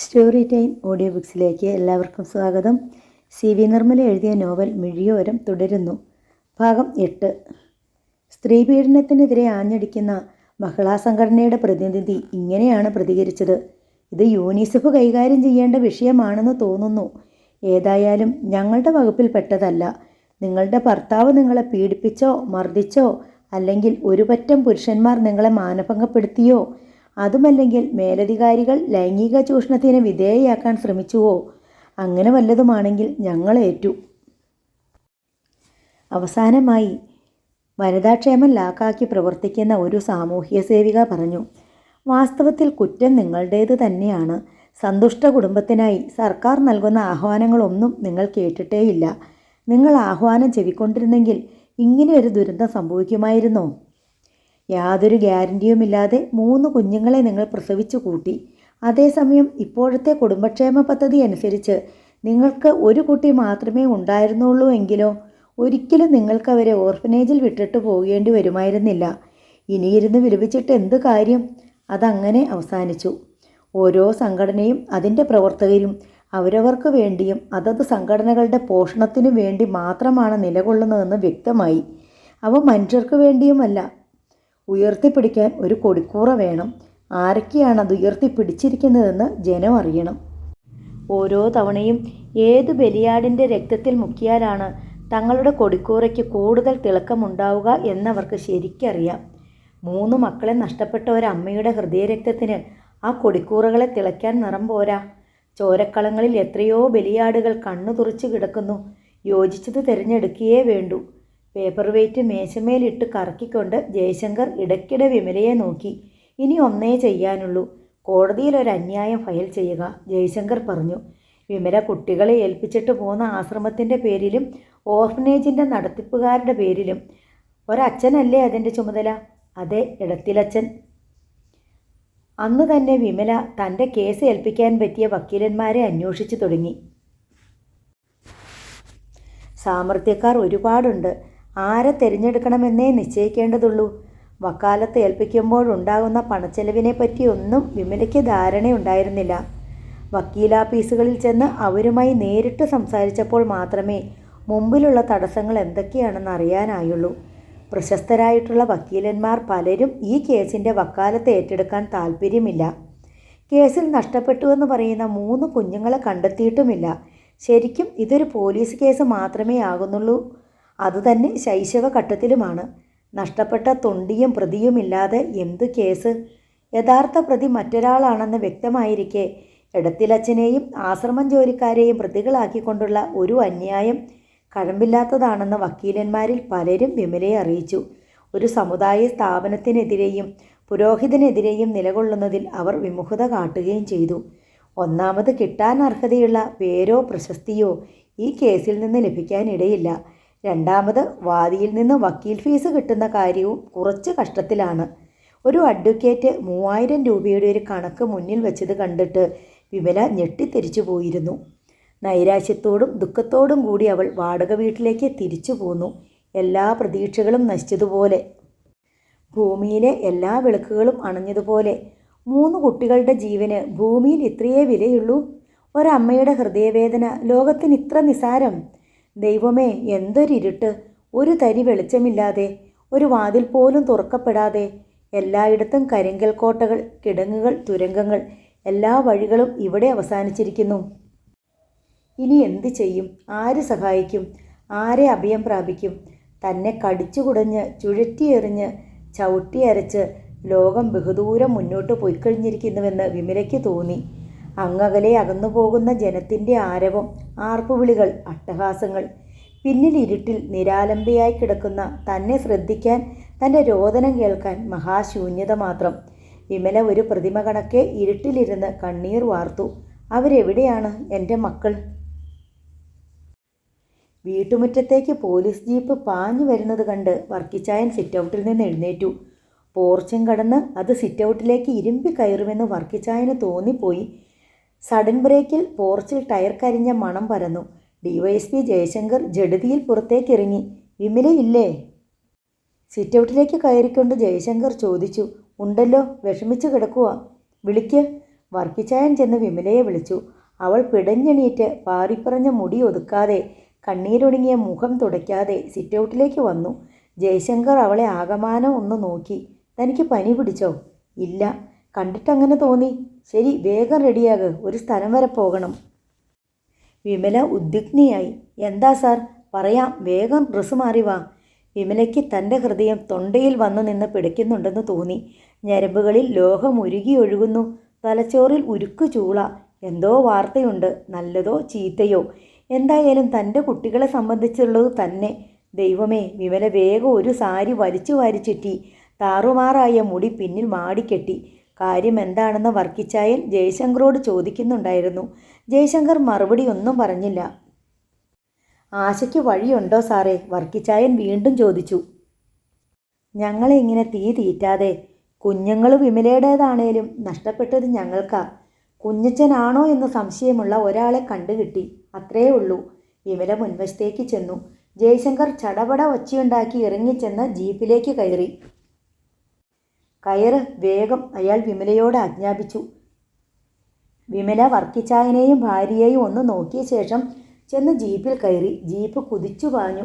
Story time audio ബുക്സിലേക്ക് എല്ലാവർക്കും സ്വാഗതം. CV Nirmala എഴുതിയ നോവൽ മിഴിയോരം തുടരുന്നു. ഭാഗം 8. സ്ത്രീപീഡനത്തിനെതിരെ ആഞ്ഞടിക്കുന്ന മഹിളാ സംഘടനയുടെ പ്രതിനിധി ഇങ്ങനെയാണ് പ്രതികരിച്ചത്. ഇത് യൂണിസെഫ് കൈകാര്യം ചെയ്യേണ്ട വിഷയമാണെന്ന് തോന്നുന്നു. ഏതായാലും ഞങ്ങളുടെ വകുപ്പിൽപ്പെട്ടതല്ല. നിങ്ങളുടെ ഭർത്താവ് നിങ്ങളെ പീഡിപ്പിച്ചോ മർദ്ദിച്ചോ അല്ലെങ്കിൽ ഒരു പറ്റം പുരുഷന്മാർ നിങ്ങളെ മാനഭംഗപ്പെടുത്തിയോ അതുമല്ലെങ്കിൽ മേലധികാരികൾ ലൈംഗിക ചൂഷണത്തിന് വിധേയയാക്കാൻ ശ്രമിച്ചുവോ അങ്ങനെ വല്ലതുമാണെങ്കിൽ ഞങ്ങൾ ഏറ്റു. അവസാനമായി വനിതാക്ഷേമം ലാക്കാക്കി പ്രവർത്തിക്കുന്ന ഒരു സാമൂഹ്യ സേവിക പറഞ്ഞു, വാസ്തവത്തിൽ കുറ്റം നിങ്ങളുടേത് തന്നെയാണ്. സന്തുഷ്ട കുടുംബത്തിനായി സർക്കാർ നൽകുന്ന ആഹ്വാനങ്ങളൊന്നും നിങ്ങൾ കേട്ടിട്ടേയില്ല. നിങ്ങൾ ആഹ്വാനം ചെവിക്കൊണ്ടിരുന്നെങ്കിൽ ഇങ്ങനെയൊരു ദുരന്തം സംഭവിക്കുമായിരുന്നോ? യാതൊരു ഗ്യാരൻറ്റിയുമില്ലാതെ 3 കുഞ്ഞുങ്ങളെ നിങ്ങൾ പ്രസവിച്ചു കൂട്ടി. അതേസമയം ഇപ്പോഴത്തെ കുടുംബക്ഷേമ പദ്ധതി അനുസരിച്ച് നിങ്ങൾക്ക് ഒരു കുട്ടി മാത്രമേ ഉണ്ടായിരുന്നുള്ളൂ എങ്കിലോ ഒരിക്കലും നിങ്ങൾക്ക് അവരെ ഓർഫനേജിൽ വിട്ടിട്ട് പോകേണ്ടി വരുമായിരുന്നില്ല. ഇനിയിരുന്ന് വിലപിച്ചിട്ട് എന്ത് കാര്യം? അതങ്ങനെ അവസാനിച്ചു. ഓരോ സംഘടനയും അതിൻ്റെ പ്രവർത്തകരും അവരവർക്ക് വേണ്ടിയും അതത് സംഘടനകളുടെ പോഷണത്തിനു വേണ്ടി മാത്രമാണ് നിലകൊള്ളുന്നതെന്ന് വ്യക്തമായി. അവ മനുഷ്യർക്ക് വേണ്ടിയുമല്ല. ഉയർത്തിപ്പിടിക്കാൻ ഒരു കൊടിക്കൂറ വേണം. ആരൊക്കെയാണ് അത് ഉയർത്തിപ്പിടിച്ചിരിക്കുന്നതെന്ന് ജനം അറിയണം. ഓരോ തവണയും ഏതു ബലിയാടിൻ്റെ രക്തത്തിൽ മുക്കിയാലാണ് തങ്ങളുടെ കൊടിക്കൂറയ്ക്ക് കൂടുതൽ തിളക്കമുണ്ടാവുക എന്നവർക്ക് ശരിക്കറിയാം. 3 മക്കളെ നഷ്ടപ്പെട്ട ഒരമ്മയുടെ ഹൃദയരക്തത്തിന് ആ കൊടിക്കൂറകളെ തിളയ്ക്കാൻ നിറം പോരാ. ചോരക്കളങ്ങളിൽ എത്രയോ ബലിയാടുകൾ കണ്ണു തുറച്ചു കിടക്കുന്നു. യോജിച്ചത് തിരഞ്ഞെടുക്കുകയേ വേണ്ടൂ. പേപ്പർ വെയിറ്റ് മേശമേലിട്ട് കറക്കിക്കൊണ്ട് ജയശങ്കർ ഇടയ്ക്കിടെ വിമലയെ നോക്കി. ഇനി ഒന്നേ ചെയ്യാനുള്ളൂ, കോടതിയിൽ ഒരു അന്യായം ഫയൽ ചെയ്യുക, ജയശങ്കർ പറഞ്ഞു. വിമല കുട്ടികളെ ഏൽപ്പിച്ചിട്ട് പോന്ന ആശ്രമത്തിൻ്റെ പേരിലും ഓർഫനേജിൻ്റെ നടത്തിപ്പുകാരുടെ പേരിലും. ഒരച്ഛനല്ലേ അതിൻ്റെ ചുമതല? അതെ, ഇടത്തിലച്ഛൻ. അന്ന് തന്നെ വിമല തൻ്റെ കേസ് ഏൽപ്പിക്കാൻ പറ്റിയ വക്കീലന്മാരെ അന്വേഷിച്ചു തുടങ്ങി. സാമർത്ഥ്യക്കാർ ഒരുപാടുണ്ട്. ആരെ തിരഞ്ഞെടുക്കണമെന്നേ നിശ്ചയിക്കേണ്ടതുള്ളൂ. വക്കാലത്ത് ഏൽപ്പിക്കുമ്പോഴുണ്ടാകുന്ന പണച്ചെലവിനെ പറ്റിയൊന്നും വിമലയ്ക്ക് ധാരണയുണ്ടായിരുന്നില്ല. വക്കീലാഫീസുകളിൽ ചെന്ന് അവരുമായി നേരിട്ട് സംസാരിച്ചപ്പോൾ മാത്രമേ മുമ്പിലുള്ള തടസ്സങ്ങൾ എന്തൊക്കെയാണെന്ന് അറിയാനായുള്ളൂ. പ്രശസ്തരായിട്ടുള്ള വക്കീലന്മാർ പലരും ഈ കേസിൻ്റെ വക്കാലത്ത് ഏറ്റെടുക്കാൻ താല്പര്യമില്ല. കേസിൽ നഷ്ടപ്പെട്ടുവെന്ന് പറയുന്ന 3 കുഞ്ഞുങ്ങളെ കണ്ടെത്തിയിട്ടുമില്ല. ശരിക്കും ഇതൊരു പോലീസ് കേസ് മാത്രമേ ആകുന്നുള്ളൂ. അതുതന്നെ ശൈശവഘട്ടത്തിലുമാണ്. നഷ്ടപ്പെട്ട തൊണ്ടിയും പ്രതിയുമില്ലാതെ എന്ത് കേസ്? യഥാർത്ഥ പ്രതി മറ്റൊരാളാണെന്ന് വ്യക്തമായിരിക്കെ ഇടത്തിലച്ഛനെയും ആശ്രമം ജോലിക്കാരെയും പ്രതികളാക്കിക്കൊണ്ടുള്ള ഒരു അന്യായം കഴമ്പില്ലാത്തതാണെന്ന് വക്കീലന്മാരിൽ പലരും വിമലയെ അറിയിച്ചു. ഒരു സമുദായ സ്ഥാപനത്തിനെതിരെയും പുരോഹിതനെതിരെയും നിലകൊള്ളുന്നതിൽ അവർ വിമുഖത കാട്ടുകയും ചെയ്തു. ഒന്നാമത്, കിട്ടാൻ അർഹതയുള്ള പേരോ പ്രശസ്തിയോ ഈ കേസിൽ നിന്ന് ലഭിക്കാനിടയില്ല. രണ്ടാമത്, വാദിയിൽ നിന്ന് വക്കീൽ ഫീസ് കിട്ടുന്ന കാര്യവും കുറച്ച് കഷ്ടത്തിലാണ്. ഒരു അഡ്വക്കേറ്റ് 3000 രൂപയുടെ ഒരു കണക്ക് മുന്നിൽ വെച്ചത് കണ്ടിട്ട് വിമല ഞെട്ടിത്തെരിച്ചു പോയിരുന്നു. നൈരാശ്യത്തോടും ദുഃഖത്തോടും കൂടി അവൾ വാടക വീട്ടിലേക്ക് തിരിച്ചു പോന്നു. എല്ലാ പ്രതീക്ഷകളും നശിച്ചതുപോലെ, ഭൂമിയിലെ എല്ലാ വിളക്കുകളും അണഞ്ഞതുപോലെ. 3 കുട്ടികളുടെ ജീവന് ഭൂമിയിൽ ഇത്രയേ വിലയുള്ളൂ. ഒരമ്മയുടെ ഹൃദയവേദന ലോകത്തിന് ഇത്ര നിസാരം. ദൈവമേ, എന്തൊരിരുട്ട്! ഒരു തരി വെളിച്ചമില്ലാതെ, ഒരു വാതിൽ പോലും തുറക്കപ്പെടാതെ. എല്ലായിടത്തും കരിങ്കൽ കോട്ടകൾ, കിടങ്ങുകൾ, തുരങ്കങ്ങൾ. എല്ലാ വഴികളും ഇവിടെ അവസാനിച്ചിരിക്കുന്നു. ഇനി എന്ത് ചെയ്യും? ആര് സഹായിക്കും? ആരെ അഭയം പ്രാപിക്കും? തന്നെ കടിച്ചുകുടഞ്ഞ് ചുഴറ്റിയെറിഞ്ഞ് ചവിട്ടിയരച്ച് ലോകം ബഹുദൂരം മുന്നോട്ട് പോയിക്കഴിഞ്ഞിരിക്കുന്നുവെന്ന് വിമലയ്ക്ക് തോന്നി. അങ്ങകലെ അകന്നുപോകുന്ന ജനത്തിൻ്റെ ആരവം, ആർപ്പുവിളികൾ, അട്ടഹാസങ്ങൾ. പിന്നിൽ ഇരുട്ടിൽ നിരാലംബയായി കിടക്കുന്ന തന്നെ ശ്രദ്ധിക്കാൻ, തൻ്റെ രോദനം കേൾക്കാൻ മഹാശൂന്യത മാത്രം. വിമല ഒരു പ്രതിമ കണക്കെ ഇരുട്ടിലിരുന്ന് കണ്ണീർ വാർത്തു. അവരെവിടെയാണ് എൻ്റെ മക്കൾ? വീട്ടുമുറ്റത്തേക്ക് പോലീസ് ജീപ്പ് പാഞ്ഞു വരുന്നത് കണ്ട് വർക്കിച്ചായൻ സിറ്റൗട്ടിൽ നിന്ന് എഴുന്നേറ്റു. പോർച്ചും കടന്ന് അത് സിറ്റൗട്ടിലേക്ക് ഇരുമ്പി കയറുമെന്ന് വർക്കിച്ചായന് തോന്നിപ്പോയി. സഡൻ ബ്രേക്കിൽ പോർച്ചിൽ ടയർ കരിഞ്ഞ മണം പരന്നു. DYSP ജയശങ്കർ ജഡതിയിൽ പുറത്തേക്കിറങ്ങി. വിമലയില്ലേ? സിറ്റൗട്ടിലേക്ക് കയറിക്കൊണ്ട് ജയശങ്കർ ചോദിച്ചു. ഉണ്ടല്ലോ, വിഷമിച്ച് കിടക്കുക. വിളിക്ക്. വർക്കിച്ചായൻ ചെന്ന് വിമലയെ വിളിച്ചു. അവൾ പിടഞ്ഞെണീറ്റ് പാറിപ്പറഞ്ഞ മുടി ഒതുക്കാതെ കണ്ണീരൊടുങ്ങിയ മുഖം തുടയ്ക്കാതെ സിറ്റൗട്ടിലേക്ക് വന്നു. ജയശങ്കർ അവളെ ആകമാനം ഒന്ന് നോക്കി. തനിക്ക് പനി പിടിച്ചോ? ഇല്ല. കണ്ടിട്ടങ്ങനെ തോന്നി. ശരി, വേഗം റെഡിയാക്, ഒരു സ്ഥലം വരെ പോകണം. വിമല ഉദ്വിഗ്നയായി. എന്താ സാർ? പറയാം, വേഗം ഡ്രസ്സ് മാറി വാ. വിമലയ്ക്ക് തൻ്റെ ഹൃദയം തൊണ്ടയിൽ വന്നു നിന്ന് പിടയ്ക്കുന്നുണ്ടെന്ന് തോന്നി. ഞരമ്പുകളിൽ ലോഹം ഉരുകി ഒഴുകുന്നു. തലച്ചോറിൽ ഉരുക്കു ചൂള. എന്തോ വാർത്തയുണ്ട്, നല്ലതോ ചീത്തയോ. എന്തായാലും തൻ്റെ കുട്ടികളെ സംബന്ധിച്ചുള്ളത് തന്നെ. ദൈവമേ! വിമല വേഗം ഒരു സാരി വലിച്ചു വാരി ചുറ്റി. താറുമാറായ മുടി പിന്നിൽ മാടിക്കെട്ടി. കാര്യം എന്താണെന്ന് വർക്കിച്ചായൻ ജയശങ്കറോട് ചോദിക്കുന്നുണ്ടായിരുന്നു. ജയശങ്കർ മറുപടി ഒന്നും പറഞ്ഞില്ല. ആശയ്ക്ക് വഴിയുണ്ടോ സാറേ? വർക്കിച്ചായൻ വീണ്ടും ചോദിച്ചു. ഞങ്ങളെ ഇങ്ങനെ തീ തീറ്റാതെ. കുഞ്ഞുങ്ങൾ വിമലയുടേതാണേലും നഷ്ടപ്പെട്ടത് ഞങ്ങൾക്കാ. കുഞ്ഞച്ചനാണോ എന്ന് സംശയമുള്ള ഒരാളെ കണ്ടുകിട്ടി, അത്രേ ഉള്ളൂ. വിമല മുൻവശത്തേക്ക് ചെന്നു. ജയശങ്കർ ചടപട ഒച്ചയുണ്ടാക്കി ഇറങ്ങിച്ചെന്ന് ജീപ്പിലേക്ക് കയറി. കയറ് വേഗം, അയാൾ വിമലയോട് ആജ്ഞാപിച്ചു. വിമല വർക്കിച്ചായനെയും ഭാര്യയെയും ഒന്ന് നോക്കിയ ശേഷം ചെന്ന് ജീപ്പിൽ കയറി. ജീപ്പ് കുതിച്ചു പാഞ്ഞു.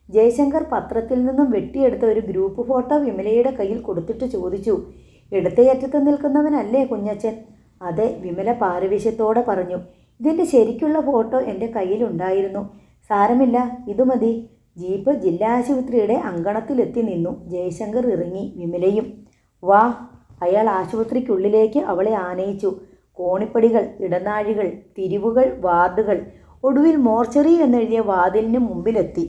ജയശങ്കർ പത്രത്തിൽ നിന്നും വെട്ടിയെടുത്ത ഒരു ഗ്രൂപ്പ് ഫോട്ടോ വിമലയുടെ കയ്യിൽ കൊടുത്തിട്ട് ചോദിച്ചു. ഇടത്തേയറ്റത്ത് നിൽക്കുന്നവനല്ലേ കുഞ്ഞച്ചൻ? അതെ, വിമല പാരവശ്യത്തോടെ പറഞ്ഞു. ഇതിൻ്റെ ശരിക്കുള്ള ഫോട്ടോ എൻ്റെ കയ്യിലുണ്ടായിരുന്നു. സാരമില്ല, ഇതു മതി. ജീപ്പ് ജില്ലാ ആശുപത്രിയുടെ അങ്കണത്തിലെത്തി നിന്നു. ജയശങ്കർ ഇറങ്ങി, വിമലയും. വാ. അയാൾ ആശുപത്രിക്കുള്ളിലേക്ക് അവളെ ആനയിച്ചു. കോണിപ്പടികൾ, ഇടനാഴികൾ, തിരിവുകൾ, വാർഡുകൾ. ഒടുവിൽ മോർച്ചറി എന്നെഴുതിയ വാതിലിന് മുമ്പിലെത്തി.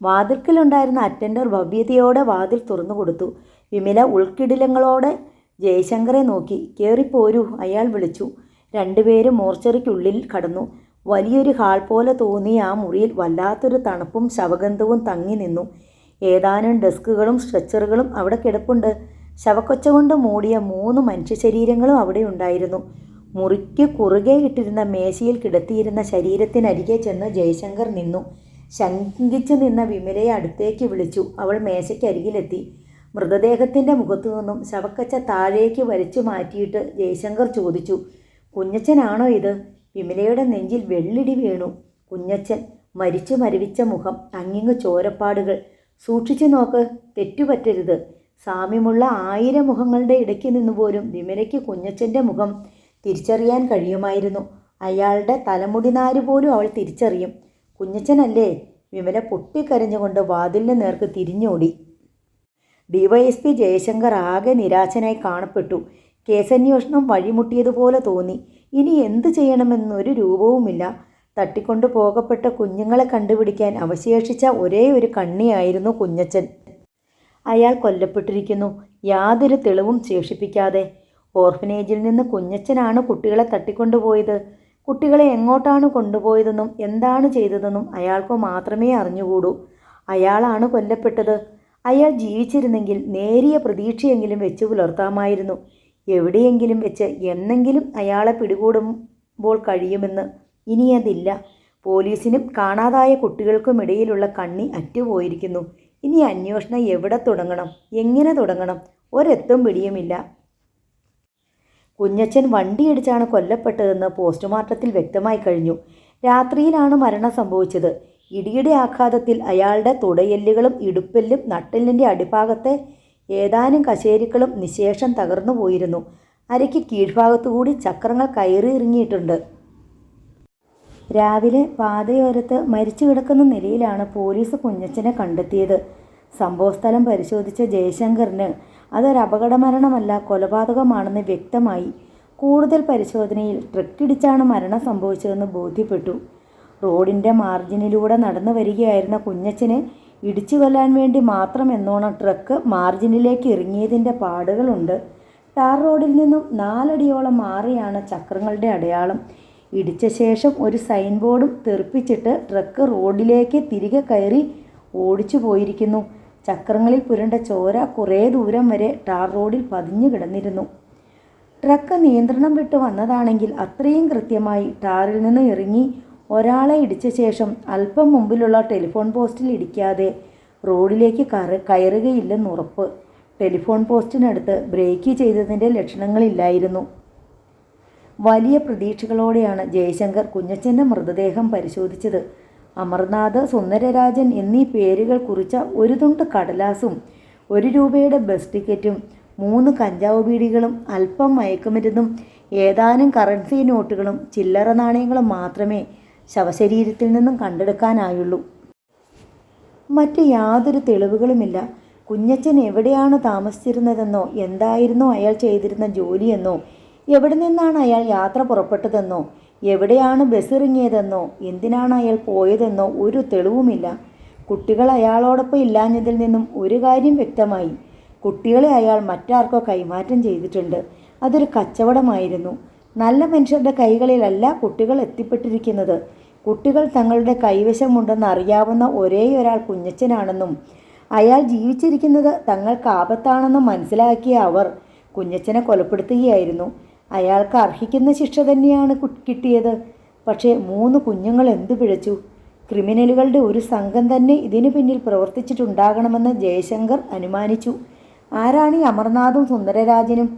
വാതിൽക്കലുണ്ടായിരുന്ന അറ്റൻഡർ ഭവ്യതയോടെ വാതിൽ തുറന്നു കൊടുത്തു. വിമല ഉൾക്കിടിലങ്ങളോടെ ജയശങ്കറെ നോക്കി. കേറിപ്പോരൂ, അയാൾ വിളിച്ചു. രണ്ടുപേരും മോർച്ചറിക്കുള്ളിൽ കടന്നു. വലിയൊരു ഹാൾ പോലെ തോന്നിയ ആ മുറിയിൽ വല്ലാത്തൊരു തണുപ്പും ശവഗന്ധവും തങ്ങി നിന്നു. ഏതാനും ഡെസ്കുകളും സ്ട്രെച്ചറുകളും അവിടെ കിടപ്പുണ്ട്. ശവക്കൊച്ച കൊണ്ട് മൂടിയ 3 മനുഷ്യ ശരീരങ്ങളും അവിടെ ഉണ്ടായിരുന്നു. മുറിക്ക് കുറുകെ ഇട്ടിരുന്ന മേശയിൽ കിടത്തിയിരുന്ന ശരീരത്തിനരികെ ചെന്ന് ജയശങ്കർ നിന്നു. ശങ്കിച്ചു നിന്ന വിമലയെ അടുത്തേക്ക് വിളിച്ചു. അവൾ മേശയ്ക്കരികിലെത്തി. മൃതദേഹത്തിൻ്റെ മുഖത്തു നിന്നും ശവക്കച്ച താഴേക്ക് വലിച്ചു മാറ്റിയിട്ട് ജയശങ്കർ ചോദിച്ചു. കുഞ്ഞച്ചനാണോ ഇത്? വിമലയുടെ നെഞ്ചിൽ വെള്ളിടി വീണു. കുഞ്ഞച്ചൻ. മരിച്ചു മരവിച്ച മുഖം, അങ്ങിങ്ങ് ചോരപ്പാടുകൾ. സൂക്ഷിച്ചു നോക്ക്, തെറ്റുപറ്റരുത്. സാമ്യമുള്ള 1000 മുഖങ്ങളുടെ ഇടയ്ക്ക് നിന്നുപോലും വിമലയ്ക്ക് കുഞ്ഞച്ചൻ്റെ മുഖം തിരിച്ചറിയാൻ കഴിയുമായിരുന്നു. അയാളുടെ തലമുടിനാര് പോലും അവൾ തിരിച്ചറിയും. കുഞ്ഞച്ചനല്ലേ? വിമല പൊട്ടിക്കരഞ്ഞുകൊണ്ട് വാതിലിന് നേർക്ക് തിരിഞ്ഞോടി. ഡിവൈഎസ്പി ജയശങ്കർ ആകെ നിരാശനായി കാണപ്പെട്ടു. കേസന്വേഷണം വഴിമുട്ടിയതുപോലെ തോന്നി. ഇനി എന്തു ചെയ്യണമെന്നൊരു രൂപവുമില്ല. തട്ടിക്കൊണ്ടു പോകപ്പെട്ട കുഞ്ഞുങ്ങളെ കണ്ടുപിടിക്കാൻ അവശേഷിച്ച ഒരേ ഒരു കണ്ണിയായിരുന്നു കുഞ്ഞച്ചൻ. അയാൾ കൊല്ലപ്പെട്ടിരിക്കുന്നു, യാതൊരു തെളിവും ശേഷിപ്പിക്കാതെ. ഓർഫനേജിൽ നിന്ന് കുഞ്ഞച്ചനാണ് കുട്ടികളെ തട്ടിക്കൊണ്ടുപോയത്. കുട്ടികളെ എങ്ങോട്ടാണ് കൊണ്ടുപോയതെന്നും എന്താണ് ചെയ്തതെന്നും അയാൾക്ക് മാത്രമേ അറിഞ്ഞുകൂടൂ. അയാളാണ് കൊല്ലപ്പെട്ടത്. അയാൾ ജീവിച്ചിരുന്നെങ്കിൽ നേരിയ പ്രതീക്ഷയെങ്കിലും വെച്ച് പുലർത്താമായിരുന്നു. എവിടെയെങ്കിലും വെച്ച് എന്നെങ്കിലും അയാളെ പിടികൂടുമ്പോൾ കഴിയുമെന്ന്. ഇനി അതില്ല. പോലീസിനും കാണാതായ കുട്ടികൾക്കുമിടയിലുള്ള കണ്ണി അറ്റുപോയിരിക്കുന്നു. ഇനി അന്വേഷണം എവിടെ തുടങ്ങണം, എങ്ങനെ തുടങ്ങണം? ഒരെത്തും പിടിയുമില്ല. കുഞ്ഞച്ചൻ വണ്ടിയിടിച്ചാണ് കൊല്ലപ്പെട്ടതെന്ന് പോസ്റ്റ്മോർട്ടത്തിൽ വ്യക്തമായി കഴിഞ്ഞു. രാത്രിയിലാണ് മരണം സംഭവിച്ചത്. ഇടിയുടെ ആഘാതത്തിൽ അയാളുടെ തുടയെല്ലുകളും ഇടുപ്പെല്ലും നട്ടെല്ലിൻ്റെ അടിഭാഗത്തെ ഏതാനും കശേരുക്കളും നിശേഷം തകർന്നു പോയിരുന്നു. അരയ്ക്ക് കീഴ്ഭാഗത്തുകൂടി ചക്രങ്ങൾ കയറി ഇറങ്ങിയിട്ടുണ്ട്. രാവിലെ പാതയോരത്ത് മരിച്ചു കിടക്കുന്ന നിലയിലാണ് പോലീസ് കുഞ്ഞച്ചനെ കണ്ടെത്തിയത്. സംഭവസ്ഥലം പരിശോധിച്ച ജയശങ്കറിന് അതൊരു അപകടമരണമല്ല, കൊലപാതകമാണെന്ന് വ്യക്തമായി. കൂടുതൽ പരിശോധനയിൽ ട്രക്കിടിച്ചാണ് മരണം സംഭവിച്ചതെന്ന് ബോധ്യപ്പെട്ടു. റോഡിൻ്റെ മാർജിനിലൂടെ നടന്നു വരികയായിരുന്ന കുഞ്ഞച്ചനെ ഇടിച്ചു കൊല്ലാൻ വേണ്ടി മാത്രം എന്നോണം ട്രക്ക് മാർജിനിലേക്ക് ഇറങ്ങിയതിൻ്റെ പാടുകളുണ്ട്. ടാർ റോഡിൽ നിന്നും 4 അടിയോളം മാറിയാണ് ചക്രങ്ങളുടെ അടയാളം. ഇടിച്ച ശേഷം ഒരു സൈൻ ബോർഡും തെറിപ്പിച്ചിട്ട് ട്രക്ക് റോഡിലേക്ക് തിരികെ കയറി ഓടിച്ചു പോയിരിക്കുന്നു. ചക്രങ്ങളിൽ പുരണ്ട ചോര കുറേ ദൂരം വരെ ടാർ റോഡിൽ പതിഞ്ഞു കിടന്നിരുന്നു. ട്രക്ക് നിയന്ത്രണം വിട്ട് വന്നതാണെങ്കിൽ അത്രയും കൃത്യമായി ടാറിൽ നിന്ന് ഇറങ്ങി ഒരാളെ ഇടിച്ച ശേഷം അല്പം മുമ്പിലുള്ള ടെലിഫോൺ പോസ്റ്റിൽ ഇടിക്കാതെ റോഡിലേക്ക് കയറുകയില്ലെന്നുറപ്പ്. ടെലിഫോൺ പോസ്റ്റിനടുത്ത് ബ്രേക്ക് ചെയ്തതിൻ്റെ ലക്ഷണങ്ങളില്ലായിരുന്നു. വലിയ പ്രതീക്ഷകളോടെയാണ് ജയശങ്കർ കുഞ്ഞച്ചൻ്റെ മൃതദേഹം പരിശോധിച്ചത്. അമർനാഥ്, സുന്ദരരാജൻ എന്നീ പേരുകൾ കുറിച്ച ഒരു തുണ്ട് കടലാസും 1 രൂപയുടെ ബസ് ടിക്കറ്റും 3 കഞ്ചാവ് ബീഡികളും അല്പം മയക്കുമരുന്നും ഏതാനും കറൻസി നോട്ടുകളും ചില്ലറ നാണയങ്ങളും മാത്രമേ ശവശരീരത്തിൽ നിന്നും കണ്ടെടുക്കാനായുള്ളൂ. മറ്റ് യാതൊരു തെളിവുകളുമില്ല. കുഞ്ഞച്ചൻ എവിടെയാണ് താമസിച്ചിരുന്നതെന്നോ, എന്തായിരുന്നോ അയാൾ ചെയ്തിരുന്ന ജോലിയെന്നോ, എവിടെ നിന്നാണ് അയാൾ യാത്ര പുറപ്പെട്ടതെന്നോ, എവിടെയാണ് ബസ് ഇറങ്ങിയതെന്നോ, എന്തിനാണ് അയാൾ പോയതെന്നോ ഒരു തെളിവുമില്ല. കുട്ടികൾ അയാളോടൊപ്പം ഇല്ലാഞ്ഞതിൽ നിന്നും ഒരു കാര്യം വ്യക്തമായി. കുട്ടികളെ അയാൾ മറ്റാർക്കോ കൈമാറ്റം ചെയ്തിട്ടുണ്ട്. അതൊരു കച്ചവടമായിരുന്നു. നല്ല മനുഷ്യരുടെ കൈകളിലല്ല കുട്ടികൾ എത്തിപ്പെട്ടിരിക്കുന്നത്. കുട്ടികൾ തങ്ങളുടെ കൈവശമുണ്ടെന്ന് അറിയാവുന്ന ഒരേയൊരാൾ കുഞ്ഞച്ചനാണെന്നും അയാൾ ജീവിച്ചിരിക്കുന്നത് തങ്ങൾക്ക് ആപത്താണെന്നും മനസ്സിലാക്കിയ അവർ കുഞ്ഞച്ചനെ കൊലപ്പെടുത്തുകയായിരുന്നു. അയാൾക്ക് അർഹിക്കുന്ന ശിക്ഷ തന്നെയാണ് കിട്ടിയത്. പക്ഷേ 3 കുഞ്ഞുങ്ങൾ എന്തു പിഴച്ചു? ക്രിമിനലുകളുടെ ഒരു സംഘം തന്നെ ഇതിനു പിന്നിൽ പ്രവർത്തിച്ചിട്ടുണ്ടാകണമെന്ന് ജയശങ്കർ അനുമാനിച്ചു. ആരാണ് ഈ അമർനാഥും സുന്ദരരാജനും?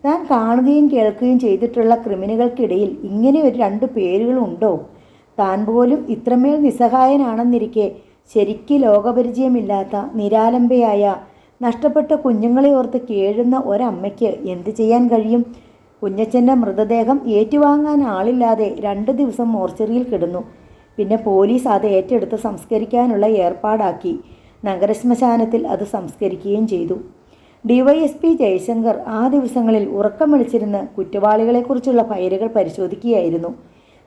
താൻ കാണുകയും കേൾക്കുകയും ചെയ്തിട്ടുള്ള ക്രിമിനലുകൾക്കിടയിൽ ഇങ്ങനെ ഒരു 2 പേരുകളുണ്ടോ? താൻ പോലും ഇത്രമേൽ നിസ്സഹായനാണെന്നിരിക്കെ ശരിക്ക് ലോകപരിചയമില്ലാത്ത നിരാലംബയായ നഷ്ടപ്പെട്ട കുഞ്ഞുങ്ങളെ ഓർത്ത് കേഴുന്ന ഒരമ്മയ്ക്ക് എന്ത് ചെയ്യാൻ കഴിയും? കുഞ്ഞച്ചൻ്റെ മൃതദേഹം ഏറ്റുവാങ്ങാൻ ആളില്ലാതെ 2 ദിവസം മോർച്ചറിയിൽ കിടന്നു. പിന്നെ പോലീസ് അത് ഏറ്റെടുത്ത് സംസ്കരിക്കാനുള്ള ഏർപ്പാടാക്കി. നഗരശ്മശാനത്തിൽ അത് സംസ്കരിക്കുകയും ചെയ്തു. DYSP ജയശങ്കർ ആ ദിവസങ്ങളിൽ ഉറക്കം വിളിച്ചിരുന്ന് കുറ്റവാളികളെക്കുറിച്ചുള്ള ഫയലുകൾ പരിശോധിക്കുകയായിരുന്നു.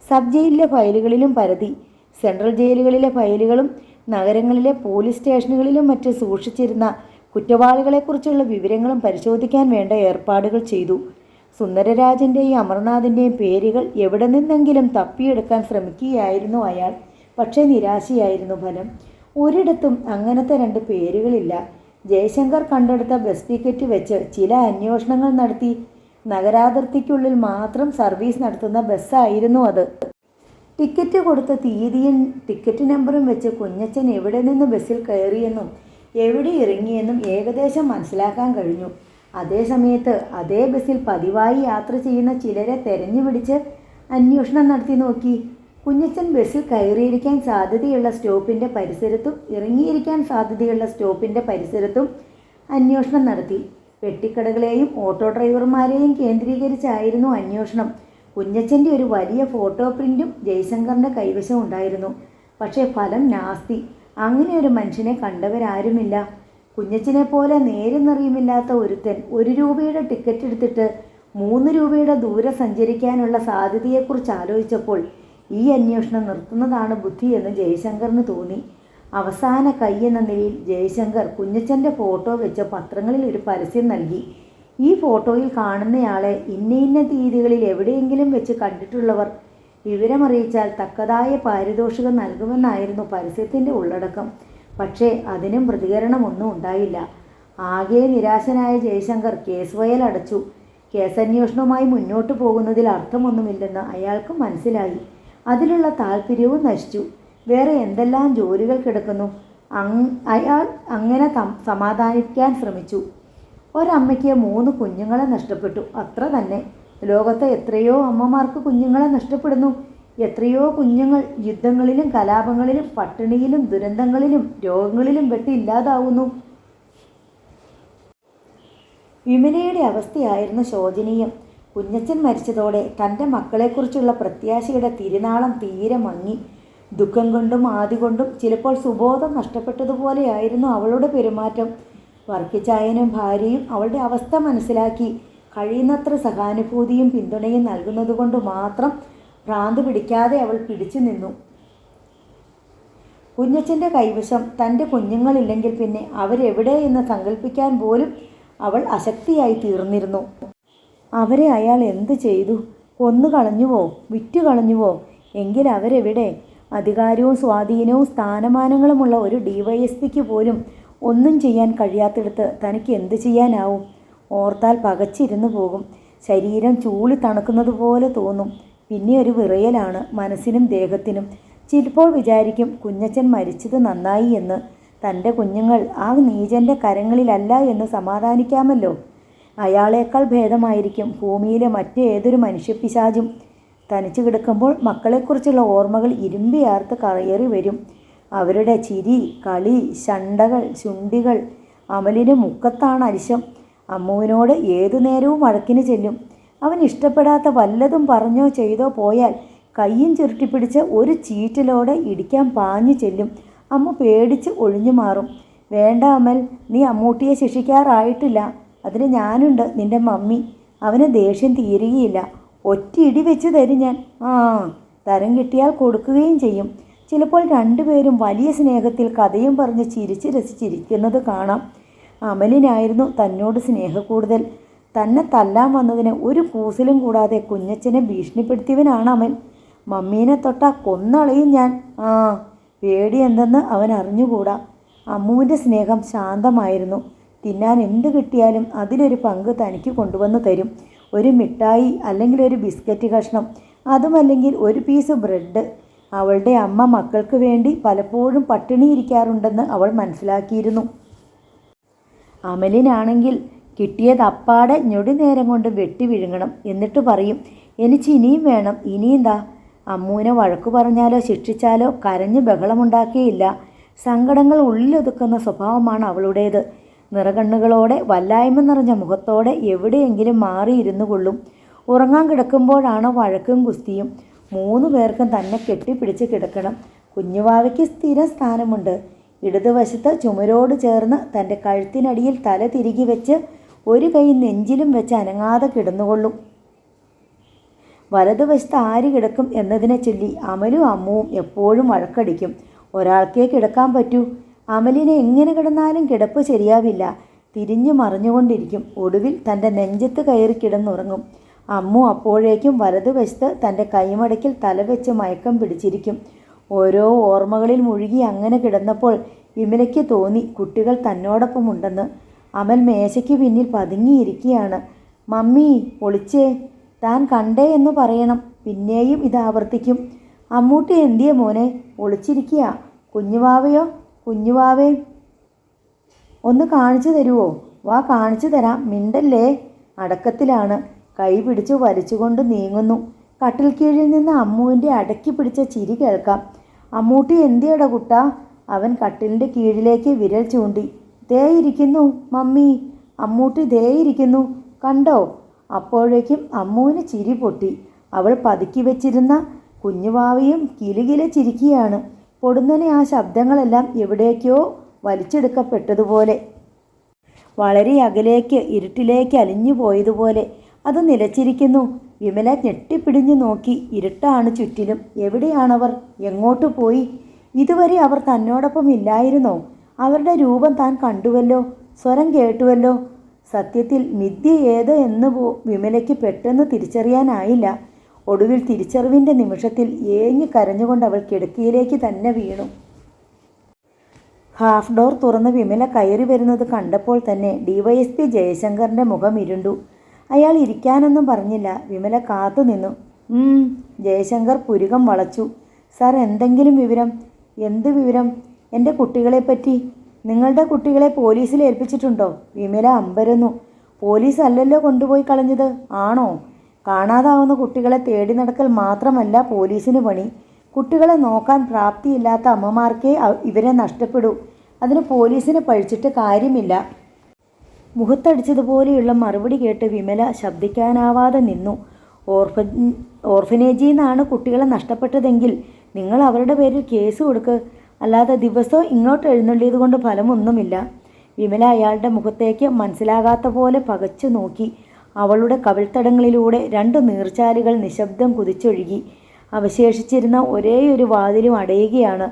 സബ് ജയിലിലെ ഫയലുകളിലും പരതി. സെൻട്രൽ ജയിലുകളിലെ ഫയലുകളും നഗരങ്ങളിലെ പോലീസ് സ്റ്റേഷനുകളിലും മറ്റും സൂക്ഷിച്ചിരുന്ന കുറ്റവാളികളെക്കുറിച്ചുള്ള വിവരങ്ങളും പരിശോധിക്കാൻ വേണ്ട ഏർപ്പാടുകൾ ചെയ്തു. സുന്ദരരാജൻ്റെയും അമർനാഥിൻ്റെയും പേരുകൾ എവിടെ നിന്നെങ്കിലും തപ്പിയെടുക്കാൻ ശ്രമിക്കുകയായിരുന്നു അയാൾ. പക്ഷേ നിരാശയായിരുന്നു ഫലം. ഒരിടത്തും അങ്ങനത്തെ 2 പേരുകളില്ല. ജയശങ്കർ കണ്ടെടുത്ത ബസ് ടിക്കറ്റ് വെച്ച് ചില അന്വേഷണങ്ങൾ നടത്തി. നഗരാതിർത്തിക്കുള്ളിൽ മാത്രം സർവീസ് നടത്തുന്ന ബസ്സായിരുന്നു അത്. ടിക്കറ്റ് കൊടുത്ത തീയതിയും ടിക്കറ്റ് നമ്പറും വെച്ച് കുഞ്ഞച്ചൻ എവിടെ നിന്ന് ബസ്സിൽ കയറിയെന്നും എവിടെ ഇറങ്ങിയെന്നും ഏകദേശം മനസ്സിലാക്കാൻ കഴിഞ്ഞു. അതേസമയത്ത് അതേ ബസ്സിൽ പതിവായി യാത്ര ചെയ്യുന്ന ചിലരെ തെരഞ്ഞു പിടിച്ച് അന്വേഷണം നടത്തി നോക്കി. കുഞ്ഞച്ചൻ ബസ്സിൽ കയറിയിരിക്കാൻ സാധ്യതയുള്ള സ്റ്റോപ്പിൻ്റെ പരിസരത്തും ഇറങ്ങിയിരിക്കാൻ സാധ്യതയുള്ള സ്റ്റോപ്പിൻ്റെ പരിസരത്തും അന്വേഷണം നടത്തി. പെട്ടിക്കടകളെയും ഓട്ടോ ഡ്രൈവർമാരെയും കേന്ദ്രീകരിച്ചായിരുന്നു അന്വേഷണം. കുഞ്ഞച്ചൻ്റെ ഒരു വലിയ ഫോട്ടോ പ്രിൻറ്റും ജയശങ്കറിൻ്റെ കൈവശം ഉണ്ടായിരുന്നു. പക്ഷേ ഫലം നാസ്തി. അങ്ങനെ ഒരു മനുഷ്യനെ കണ്ടവരാരുമില്ല. കുഞ്ഞച്ചനെ പോലെ നേരും നിറയുമില്ലാത്ത ഒരുത്തൻ 1 രൂപയുടെ ടിക്കറ്റ് എടുത്തിട്ട് 3 രൂപയുടെ ദൂരെ സഞ്ചരിക്കാനുള്ള സാധ്യതയെക്കുറിച്ച് ആലോചിച്ചപ്പോൾ ഈ അന്വേഷണം നിർത്തുന്നതാണ് ബുദ്ധിയെന്ന് ജയശങ്കറിന് തോന്നി. അവസാന കൈ എന്ന നിലയിൽ ജയശങ്കർ കുഞ്ഞച്ചൻ്റെ ഫോട്ടോ വെച്ച് പത്രങ്ങളിൽ ഒരു പരസ്യം നൽകി. ഈ ഫോട്ടോയിൽ കാണുന്നയാളെ ഇന്ന തീയതികളിൽ എവിടെയെങ്കിലും വെച്ച് കണ്ടിട്ടുള്ളവർ വിവരമറിയിച്ചാൽ തക്കതായ പാരിതോഷികം നൽകുമെന്നായിരുന്നു പരസ്യത്തിൻ്റെ ഉള്ളടക്കം. പക്ഷേ അതിനും പ്രതികരണമൊന്നും ഉണ്ടായില്ല. ആകെ നിരാശനായ ജയശങ്കർ കേസ് ഫയൽ അടച്ചു. കേസന്വേഷണവുമായി മുന്നോട്ട് പോകുന്നതിൽ അർത്ഥമൊന്നുമില്ലെന്ന് അയാൾക്ക് മനസ്സിലായി. അതിലുള്ള താല്പര്യവും നശിച്ചു. വേറെ എന്തെല്ലാം ജോലികൾ കിടക്കുന്നു. അയാൾ അങ്ങനെ സമാധാനിക്കാൻ ശ്രമിച്ചു. ഒരമ്മയ്ക്ക് 3 കുഞ്ഞുങ്ങളെ നഷ്ടപ്പെട്ടു, അത്ര തന്നെ. ലോകത്തെ എത്രയോ അമ്മമാർക്ക് കുഞ്ഞുങ്ങളെ നഷ്ടപ്പെടുന്നു. എത്രയോ കുഞ്ഞുങ്ങൾ യുദ്ധങ്ങളിലും കലാപങ്ങളിലും പട്ടിണിയിലും ദുരന്തങ്ങളിലും രോഗങ്ങളിലും പെട്ട് ഇല്ലാതാവുന്നു. വിമലയുടെ അവസ്ഥയായിരുന്നു ശോചനീയം. കുഞ്ഞച്ചൻ മരിച്ചതോടെ തൻ്റെ മക്കളെക്കുറിച്ചുള്ള പ്രത്യാശയുടെ തിരുനാളം തീരെ മങ്ങി. ദുഃഖം കൊണ്ടും ആദി കൊണ്ടും ചിലപ്പോൾ സുബോധം നഷ്ടപ്പെട്ടതുപോലെയായിരുന്നു അവളുടെ പെരുമാറ്റം. വർക്കിച്ചായനും ഭാര്യയും അവളുടെ അവസ്ഥ മനസ്സിലാക്കി കഴിയുന്നത്ര സഹാനുഭൂതിയും പിന്തുണയും നൽകുന്നതുകൊണ്ട് മാത്രം ഭ്രാന്ത് പിടിക്കാതെ അവൾ പിടിച്ചു നിന്നു. കുഞ്ഞച്ചൻ്റെ കൈവശം തൻ്റെ കുഞ്ഞുങ്ങളില്ലെങ്കിൽ പിന്നെ അവരെവിടെ എന്ന് സങ്കല്പിക്കാൻ പോലും അവൾ അശക്തിയായി തീർന്നിരുന്നു. അവരെ അയാൾ എന്തു ചെയ്തു? കൊന്നു കളഞ്ഞുവോ? വിറ്റു കളഞ്ഞുവോ? എങ്കിൽ അവരെവിടെ? അധികാരവും സ്വാധീനവും സ്ഥാനമാനങ്ങളുമുള്ള ഒരു DYSPക്ക് പോലും ഒന്നും ചെയ്യാൻ കഴിയാത്തിടത്ത് തനിക്ക് എന്തു ചെയ്യാനാവും? ഓർത്താൽ പകച്ചിരുന്നു പോകും. ശരീരം ചൂളി തണുക്കുന്നത് പോലെ തോന്നും. പിന്നെ ഒരു വിറയലാണ് മനസ്സിനും ദേഹത്തിനും. ചിലപ്പോൾ വിചാരിക്കും കുഞ്ഞച്ചൻ മരിച്ചത് നന്നായി എന്ന്. തൻ്റെ കുഞ്ഞുങ്ങൾ ആ നീചൻ്റെ കരങ്ങളിലല്ല എന്ന് സമാധാനിക്കാമല്ലോ. അയാളേക്കാൾ ഭേദമായിരിക്കും ഭൂമിയിലെ മറ്റേതൊരു മനുഷ്യപ്പിശാചും. തനിച്ചു കിടക്കുമ്പോൾ മക്കളെക്കുറിച്ചുള്ള ഓർമ്മകൾ ഇരുമ്പിയാർത്ത് കയറി വരും. അവരുടെ ചിരി, കളി, ശണ്ടകൾ, ശുണ്ടികൾ. അമലിന് മുക്കത്താണ് അരിശം. അമ്മുവിനോട് ഏതു നേരവും വഴക്കിന് ചെല്ലും. അവൻ ഇഷ്ടപ്പെടാത്ത വല്ലതും പറഞ്ഞോ ചെയ്തോ പോയാൽ കയ്യും ചുരുട്ടിപ്പിടിച്ച് ഒരു ചീറ്റിലോടെ ഇടിക്കാൻ പാഞ്ഞു ചെല്ലും. അമ്മ പേടിച്ച് ഒഴിഞ്ഞു മാറും. വേണ്ട അമൽ, നീ അമ്മൂട്ടിയെ ശിക്ഷിക്കാറായിട്ടില്ല. അതിന് ഞാനുണ്ട്, നിന്റെ മമ്മി. അവന് ദേഷ്യം തീരുകയില്ല. ഒറ്റ ഇടി വെച്ച് തരും ഞാൻ. തരം കിട്ടിയാൽ കൊടുക്കുകയും ചെയ്യും. ചിലപ്പോൾ രണ്ടുപേരും വലിയ സ്നേഹത്തിൽ കഥയും പറഞ്ഞ് ചിരിച്ച് രസിച്ചിരിക്കുന്നത് കാണാം. അമലിനായിരുന്നു തന്നോട് സ്നേഹക്കൂടുതൽ. തന്നെ തല്ലാൻ വന്നതിന് ഒരു കൂസലും കൂടാതെ കുഞ്ഞച്ചനെ ഭീഷണിപ്പെടുത്തിയവനാണ് അമൽ. മമ്മീനെ തൊട്ടാ കൊന്നളയും ഞാൻ. പേടി എന്തെന്ന് അവൻ അറിഞ്ഞുകൂടാ. അമ്മുവിൻ്റെ സ്നേഹം ശാന്തമായിരുന്നു. തിന്നാൻ എന്ത് കിട്ടിയാലും അതിലൊരു പങ്ക് തനിക്ക് കൊണ്ടുവന്ന് തരും. ഒരു മിഠായി അല്ലെങ്കിൽ ഒരു ബിസ്ക്കറ്റ് കഷ്ണം, അതുമല്ലെങ്കിൽ ഒരു പീസ് ബ്രെഡ്. അവളുടെ അമ്മ മക്കൾക്ക് വേണ്ടി പലപ്പോഴും പട്ടിണിയിരിക്കാറുണ്ടെന്ന് അവൾ മനസ്സിലാക്കിയിരുന്നു. അമലിനാണെങ്കിൽ കിട്ടിയത് അപ്പാടെ ഞൊടി നേരം കൊണ്ട് വെട്ടി വിഴുങ്ങണം. എന്നിട്ട് പറയും, എനിക്ക് ഇനിയും വേണം. ഇനിയെന്താ? അമ്മുവിനെ വഴക്കു പറഞ്ഞാലോ ശിക്ഷിച്ചാലോ കരഞ്ഞ് ബഹളമുണ്ടാക്കിയില്ല. സങ്കടങ്ങൾ ഉള്ളിലൊതുക്കുന്ന സ്വഭാവമാണ് അവളുടേത്. നിറകണ്ണുകളോടെ വല്ലായ്മ നിറഞ്ഞ മുഖത്തോടെ എവിടെയെങ്കിലും മാറിയിരുന്നു കൊള്ളും. ഉറങ്ങാൻ കിടക്കുമ്പോഴാണ് വഴക്കും കുസ്തിയും. 3 പേർക്കും തന്നെ കെട്ടിപ്പിടിച്ച് കിടക്കണം. കുഞ്ഞുവാവയ്ക്ക് സ്ഥിരം സ്ഥാനമുണ്ട്. ഇടതുവശത്ത് ചുമരോട് ചേർന്ന് തൻ്റെ കഴുത്തിനടിയിൽ തല തിരികെ വെച്ച് ഒരു കൈ നെഞ്ചിലും വെച്ച് അനങ്ങാതെ കിടന്നുകൊള്ളും. വലതുവശത്ത് ആര് കിടക്കും എന്നതിനെ ചൊല്ലി അമലും അമ്മുവും എപ്പോഴും വഴക്കടിക്കും. ഒരാൾക്കേ കിടക്കാൻ പറ്റൂ. അമലിനെ എങ്ങനെ കിടന്നാലും കിടപ്പ് ശരിയാവില്ല. തിരിഞ്ഞു മറിഞ്ഞുകൊണ്ടിരിക്കും. ഒടുവിൽ തൻ്റെ നെഞ്ചത്ത് കയറി കിടന്നുറങ്ങും. അമ്മു അപ്പോഴേക്കും വലതുവശത്ത് തൻ്റെ കൈമടക്കിൽ തലവെച്ച് മയക്കം പിടിച്ചിരിക്കും. ഓരോ ഓർമ്മകളിൽ മുഴുകി അങ്ങനെ കിടന്നപ്പോൾ വിമലയ്ക്ക് തോന്നി കുട്ടികൾ തന്നോടൊപ്പമുണ്ടെന്ന്. അമൽ മേശയ്ക്ക് പിന്നിൽ പതുങ്ങിയിരിക്കുകയാണ്. മമ്മി, ഒളിച്ചേ, താൻ കണ്ടേ എന്ന് പറയണം. പിന്നെയും ഇത് ആവർത്തിക്കും. അമ്മൂട്ടി എന്തിയെ മോനെ? ഒളിച്ചിരിക്കുക. കുഞ്ഞുവാവയോ? കുഞ്ഞുവാവേ, ഒന്ന് കാണിച്ചു തരുമോ? വാ, കാണിച്ചു തരാം. മിണ്ടല്ലേ. അടക്കത്തിലാണ്. കൈ പിടിച്ചു വലിച്ചുകൊണ്ട് നീങ്ങുന്നു. കട്ടിൽ കീഴിൽ നിന്ന് അമ്മുവിൻ്റെ അടക്കി പിടിച്ച ചിരി കേൾക്കാം. അമ്മൂട്ടി എന്തിയടാ കുട്ടാ? അവൻ കട്ടിലിൻ്റെ കീഴിലേക്ക് വിരൽ ചൂണ്ടി. ദേ ഇരിക്കുന്നു മമ്മി. അമ്മൂട്ടി ദേ ഇരിക്കുന്നു, കണ്ടോ? അപ്പോഴേക്കും അമ്മുവിന് ചിരി പൊട്ടി. അവൾ പതുക്കി വെച്ചിരുന്ന കുഞ്ഞുവാവയും കിലുകില ചിരിക്കുകയാണ്. പൊടുന്നനെ ആ ശബ്ദങ്ങളെല്ലാം എവിടേക്കോ വലിച്ചെടുക്കപ്പെട്ടതുപോലെ, വളരെ അകലേക്ക് ഇരുട്ടിലേക്ക് അലിഞ്ഞു പോയതുപോലെ അത് നിലച്ചിരിക്കുന്നു. വിമല ഞെട്ടിപ്പിടിഞ്ഞു നോക്കി. ഇരുട്ടാണ് ചുറ്റിലും. എവിടെയാണവർ? എങ്ങോട്ട് പോയി? ഇതുവരെ അവർ തന്നോടൊപ്പം ഇല്ലായിരുന്നോ? അവരുടെ രൂപം താൻ കണ്ടുവല്ലോ, സ്വരം കേട്ടുവല്ലോ. സത്യത്തിൽ മിഥ്യ ഏത് എന്ന് വിമലയ്ക്ക് പെട്ടെന്ന് തിരിച്ചറിയാനായില്ല. ഒടുവിൽ തിരിച്ചറിവിൻ്റെ നിമിഷത്തിൽ ഏങ്ങി കരഞ്ഞുകൊണ്ട് അവൾ കിടക്കയിലേക്ക് തന്നെ വീണു. ഹാഫ് ഡോർ തുറന്ന് വിമല കയറി വരുന്നത് കണ്ടപ്പോൾ തന്നെ DYSP ജയശങ്കറിൻ്റെ മുഖം ഇരുണ്ടു. അയാൾ ഇരിക്കാനൊന്നും പറഞ്ഞില്ല. വിമല കാത്തു നിന്നു. ജയശങ്കർ പുരുകം വളച്ചു. സാർ, എന്തെങ്കിലും വിവരം? എന്ത് വിവരം? എൻ്റെ കുട്ടികളെപ്പറ്റി. നിങ്ങളുടെ കുട്ടികളെ പോലീസിൽ ഏൽപ്പിച്ചിട്ടുണ്ടോ? വിമല അമ്പരന്നു. പോലീസ് അല്ലല്ലോ കൊണ്ടുപോയി കളഞ്ഞത്. ആണോ? കാണാതാവുന്ന കുട്ടികളെ തേടി നടക്കൽ മാത്രമല്ല പോലീസിന് പണി. കുട്ടികളെ നോക്കാൻ പ്രാപ്തിയില്ലാത്ത അമ്മമാർക്കേ ഇവരെ നഷ്ടപ്പെടൂ. അതിന് പോലീസിനെ പഴിച്ചിട്ട് കാര്യമില്ല. മുഖത്തടിച്ചതുപോലെയുള്ള മറുപടി കേട്ട് വിമല ശബ്ദിക്കാനാവാതെ നിന്നു. ഓർഫനേജിൽ നിന്നാണ് കുട്ടികളെ നഷ്ടപ്പെട്ടതെങ്കിൽ നിങ്ങൾ അവരുടെ പേരിൽ കേസ് കൊടുക്ക്. അല്ലാതെ ദിവസവും ഇങ്ങോട്ട് എഴുന്നള്ളിയത് കൊണ്ട് ഫലമൊന്നുമില്ല. വിമല അയാളുടെ മുഖത്തേക്ക് മനസ്സിലാകാത്ത പോലെ പകച്ചു നോക്കി. അവളുടെ കവിൾത്തടങ്ങളിലൂടെ 2 നീർച്ചാലുകൾ നിശബ്ദം കുതിച്ചൊഴുകി. അവശേഷിച്ചിരുന്ന ഒരേയൊരു വാതിലും അടയുകയാണ്.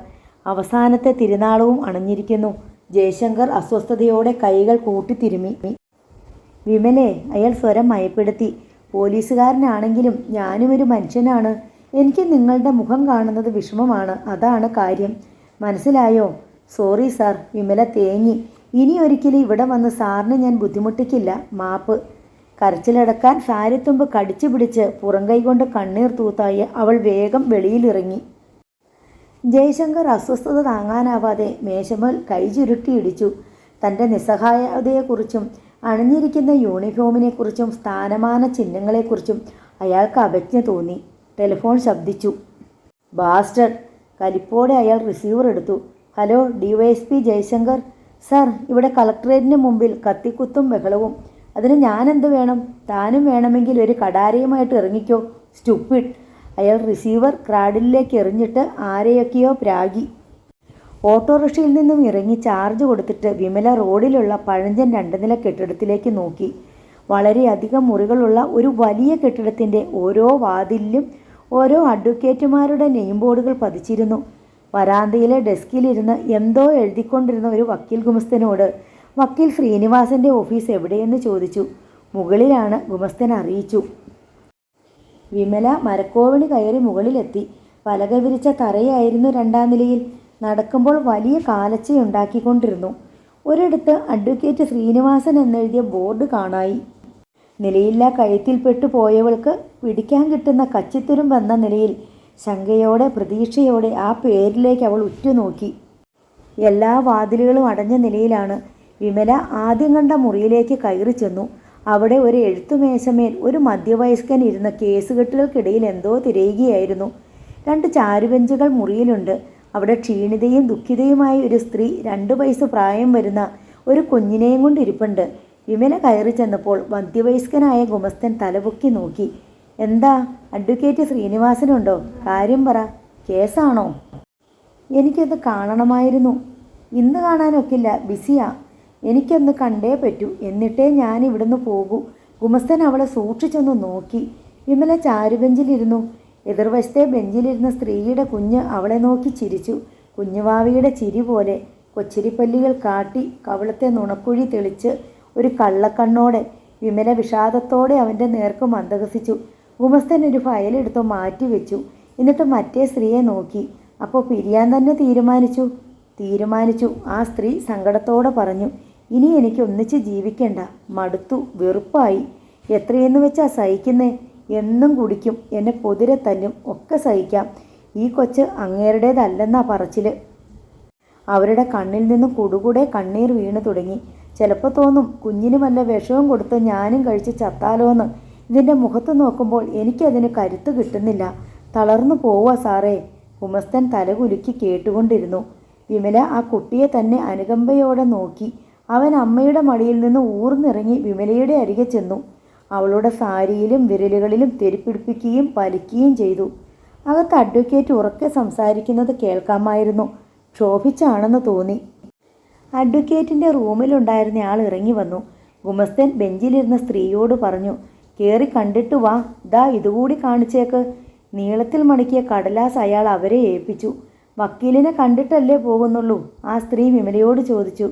അവസാനത്തെ തിരുനാളവും അണഞ്ഞിരിക്കുന്നു. ജയശങ്കർ അസ്വസ്ഥതയോടെ കൈകൾ കൂട്ടിത്തിരുമി. വിമലേ, അയാൾ സ്വരം മയപ്പെടുത്തി. പോലീസുകാരനാണെങ്കിലും ഞാനും ഒരു മനുഷ്യനാണ്. എനിക്ക് നിങ്ങളുടെ മുഖം കാണുന്നത് വിഷമമാണ്. അതാണ് കാര്യം. മനസ്സിലായോ? Sorry sir. വിമല തേങ്ങി. ഇനി ഒരിക്കലും ഇവിടെ വന്ന് സാറിനെ ഞാൻ ബുദ്ധിമുട്ടിക്കില്ല. മാപ്പ്. കരച്ചിലടക്കാൻ സാരിത്തുമ്പ് കടിച്ചു പിടിച്ച് പുറംകൈ കൊണ്ട് കണ്ണീർ തൂത്തായി അവൾ വേഗം വെളിയിലിറങ്ങി. ജയശങ്കർ അസ്വസ്ഥത താങ്ങാനാവാതെ മേശമേൽ കൈ ചുരുട്ടിയിടിച്ചു. തൻ്റെ നിസ്സഹായതയെക്കുറിച്ചും അണിഞ്ഞിരിക്കുന്ന യൂണിഫോമിനെക്കുറിച്ചും സ്ഥാനമാന ചിഹ്നങ്ങളെക്കുറിച്ചും അയാൾക്ക് അപജ്ഞ തോന്നി. ടെലിഫോൺ ശബ്ദിച്ചു. ബാസ്റ്റഡ്! കലിപ്പോടെ അയാൾ റിസീവർ എടുത്തു. Hello, DYSP Jaishankar sir. ഇവിടെ കളക്ടറേറ്റിന് മുമ്പിൽ കത്തിക്കുത്തും ബഹളവും. അതിന് ഞാനെന്ത് വേണം? താനും വേണമെങ്കിൽ ഒരു കടാരയുമായിട്ട് ഇറങ്ങിക്കോ, സ്റ്റുപ്പിഡ്. അയാൾ റിസീവർ ക്രാഡിലേക്ക് എറിഞ്ഞിട്ട് ആരെയൊക്കെയോ പ്രാഗി. ഓട്ടോറിക്ഷയിൽ നിന്നും ഇറങ്ങി ചാർജ് കൊടുത്തിട്ട് വിമല റോഡിലുള്ള പഴഞ്ചൻ 2 നില കെട്ടിടത്തിലേക്ക് നോക്കി. വളരെയധികം മുറികളുള്ള ഒരു വലിയ കെട്ടിടത്തിൻ്റെ ഓരോ വാതിലിലും ഓരോ അഡ്വക്കേറ്റുമാരുടെ നെയിം ബോർഡുകൾ പതിച്ചിരുന്നു. വരാന്തയിലെ ഡെസ്കിലിരുന്ന് എന്തോ എഴുതിക്കൊണ്ടിരുന്ന ഒരു വക്കീൽ ഗുമസ്തനോട് വക്കീൽ ശ്രീനിവാസൻ്റെ ഓഫീസ് എവിടെയെന്ന് ചോദിച്ചു. മുകളിലാണ്, ഗുമസ്തൻ അറിയിച്ചു. വിമല മരക്കോവണി കയറി മുകളിലെത്തി. പലക വിരിച്ച തറയായിരുന്നു 2-ാം നിലയിൽ. നടക്കുമ്പോൾ വലിയ കാലച്ചയുണ്ടാക്കിക്കൊണ്ടിരുന്നു. ഒരിടത്ത് അഡ്വക്കേറ്റ് ശ്രീനിവാസൻ എന്നെഴുതിയ ബോർഡ് കാണായി. നിലയില്ലാ കയത്തിൽപ്പെട്ടു പോയവൾക്ക് പിടിക്കാൻ കിട്ടുന്ന കച്ചിത്തുരുമ്പെന്ന നിലയിൽ ശങ്കയോടെ പ്രതീക്ഷയോടെ ആ പേരിലേക്ക് അവൾ ഉറ്റുനോക്കി. എല്ലാ വാതിലുകളും അടഞ്ഞ നിലയിലാണ്. വിമല ആദ്യം കണ്ട മുറിയിലേക്ക് കയറി ചെന്നു. അവിടെ ഒരു എഴുത്തുമേശമേൽ ഒരു മധ്യവയസ്കൻ ഇരുന്ന കേസുകെട്ടുകൾക്കിടയിൽ എന്തോ തിരയുകയായിരുന്നു. 2 ചാരുബെഞ്ചുകൾ മുറിയിലുണ്ട്. അവിടെ ക്ഷീണിതയും ദുഃഖിതയുമായ ഒരു സ്ത്രീ 2 വയസ്സ് പ്രായം വരുന്ന ഒരു കുഞ്ഞിനെയും കൊണ്ടിരിപ്പുണ്ട്. വിമല കയറി ചെന്നപ്പോൾ മധ്യവയസ്കനായ ഗുമസ്തൻ തലപൊക്കി നോക്കി. എന്താ, അഡ്വക്കേറ്റ് ശ്രീനിവാസനുണ്ടോ? കാര്യം പറ. കേസാണോ? എനിക്കൊന്ന് കാണണമായിരുന്നു. ഇന്ന് കാണാനൊക്കില്ല, ബിസിയാ. എനിക്കൊന്ന് കണ്ടേ പറ്റൂ, എന്നിട്ടേ ഞാൻ ഇവിടുന്ന് പോകൂ. ഗുമസ്തൻ അവളെ സൂക്ഷിച്ചൊന്ന് നോക്കി. വിമല ചാരുബെഞ്ചിലിരുന്നു. എതിർവശത്തെ ബെഞ്ചിലിരുന്ന സ്ത്രീയുടെ കുഞ്ഞ് അവളെ നോക്കി ചിരിച്ചു. കുഞ്ഞുവാവിയുടെ ചിരി പോലെ. കൊച്ചിരിപ്പല്ലികൾ കാട്ടി കവിളത്തെ നുണക്കുഴി തെളിച്ച് ഒരു കള്ളക്കണ്ണോടെ. വിമല വിഷാദത്തോടെ അവൻ്റെ നേർക്ക് മന്ദഹസിച്ചു. ഗുമസ്തൻ ഒരു ഫയലെടുത്ത് മാറ്റി വെച്ചു. എന്നിട്ട് മറ്റേ സ്ത്രീയെ നോക്കി. അപ്പോൾ പിരിയാൻ തന്നെ തീരുമാനിച്ചു. ആ സ്ത്രീ സങ്കടത്തോടെ പറഞ്ഞു. ഇനി എനിക്ക് ഒന്നിച്ച് ജീവിക്കണ്ട, മടുത്തു, വെറുപ്പായി. എത്രയെന്ന് വെച്ചാ സഹിക്കുന്നേ? എന്നും കുടിക്കും, എന്നെ പൊതിരെ തല്ലും, ഒക്കെ സഹിക്കാം. ഈ കൊച്ച് അങ്ങേരുടേതല്ലെന്നാ പറച്ചിൽ. അവരുടെ കണ്ണിൽ നിന്നും കുടുകൂടെ കണ്ണീർ വീണു തുടങ്ങി. ചിലപ്പോൾ തോന്നും കുഞ്ഞിന് വല്ല വിഷവും കൊടുത്ത് ഞാനും കഴിച്ച് ചത്താലോന്ന്. ഇതിൻ്റെ മുഖത്ത് നോക്കുമ്പോൾ എനിക്കതിന് കരുത്ത് കിട്ടുന്നില്ല. തളർന്നു പോവാ സാറേ. ഗുമസ്തൻ തലകുലുക്കി കേട്ടുകൊണ്ടിരുന്നു. വിമല ആ കുട്ടിയെ തന്നെ അനുകമ്പയോടെ നോക്കി. അവൻ അമ്മയുടെ മടിയിൽ നിന്ന് ഊർന്നിറങ്ങി വിമലയുടെ അരികെ ചെന്നു. അവളുടെ സാരിയിലും വിരലുകളിലും തെരിപ്പിടിപ്പിക്കുകയും വലിക്കുകയും ചെയ്തു. അകത്ത് അഡ്വക്കേറ്റ് ഉറക്കെ സംസാരിക്കുന്നത് കേൾക്കാമായിരുന്നു. ക്ഷോഭിച്ചാണെന്ന് തോന്നി. അഡ്വക്കേറ്റിൻ്റെ റൂമിലുണ്ടായിരുന്ന ആൾ ഇറങ്ങി വന്നു. ഗുമസ്തൻ ബെഞ്ചിലിരുന്ന സ്ത്രീയോട് പറഞ്ഞു. കയറി കണ്ടിട്ട് വാ, ദാ ഇതുകൂടി കാണിച്ചേക്ക്. നീളത്തിൽ മടക്കിയ കടലാസ് അയാൾ അവരെ ഏൽപ്പിച്ചു. വക്കീലിനെ കണ്ടിട്ടല്ലേ പോകുന്നുള്ളൂ? ആ സ്ത്രീ വിമലയോട് ചോദിച്ചു.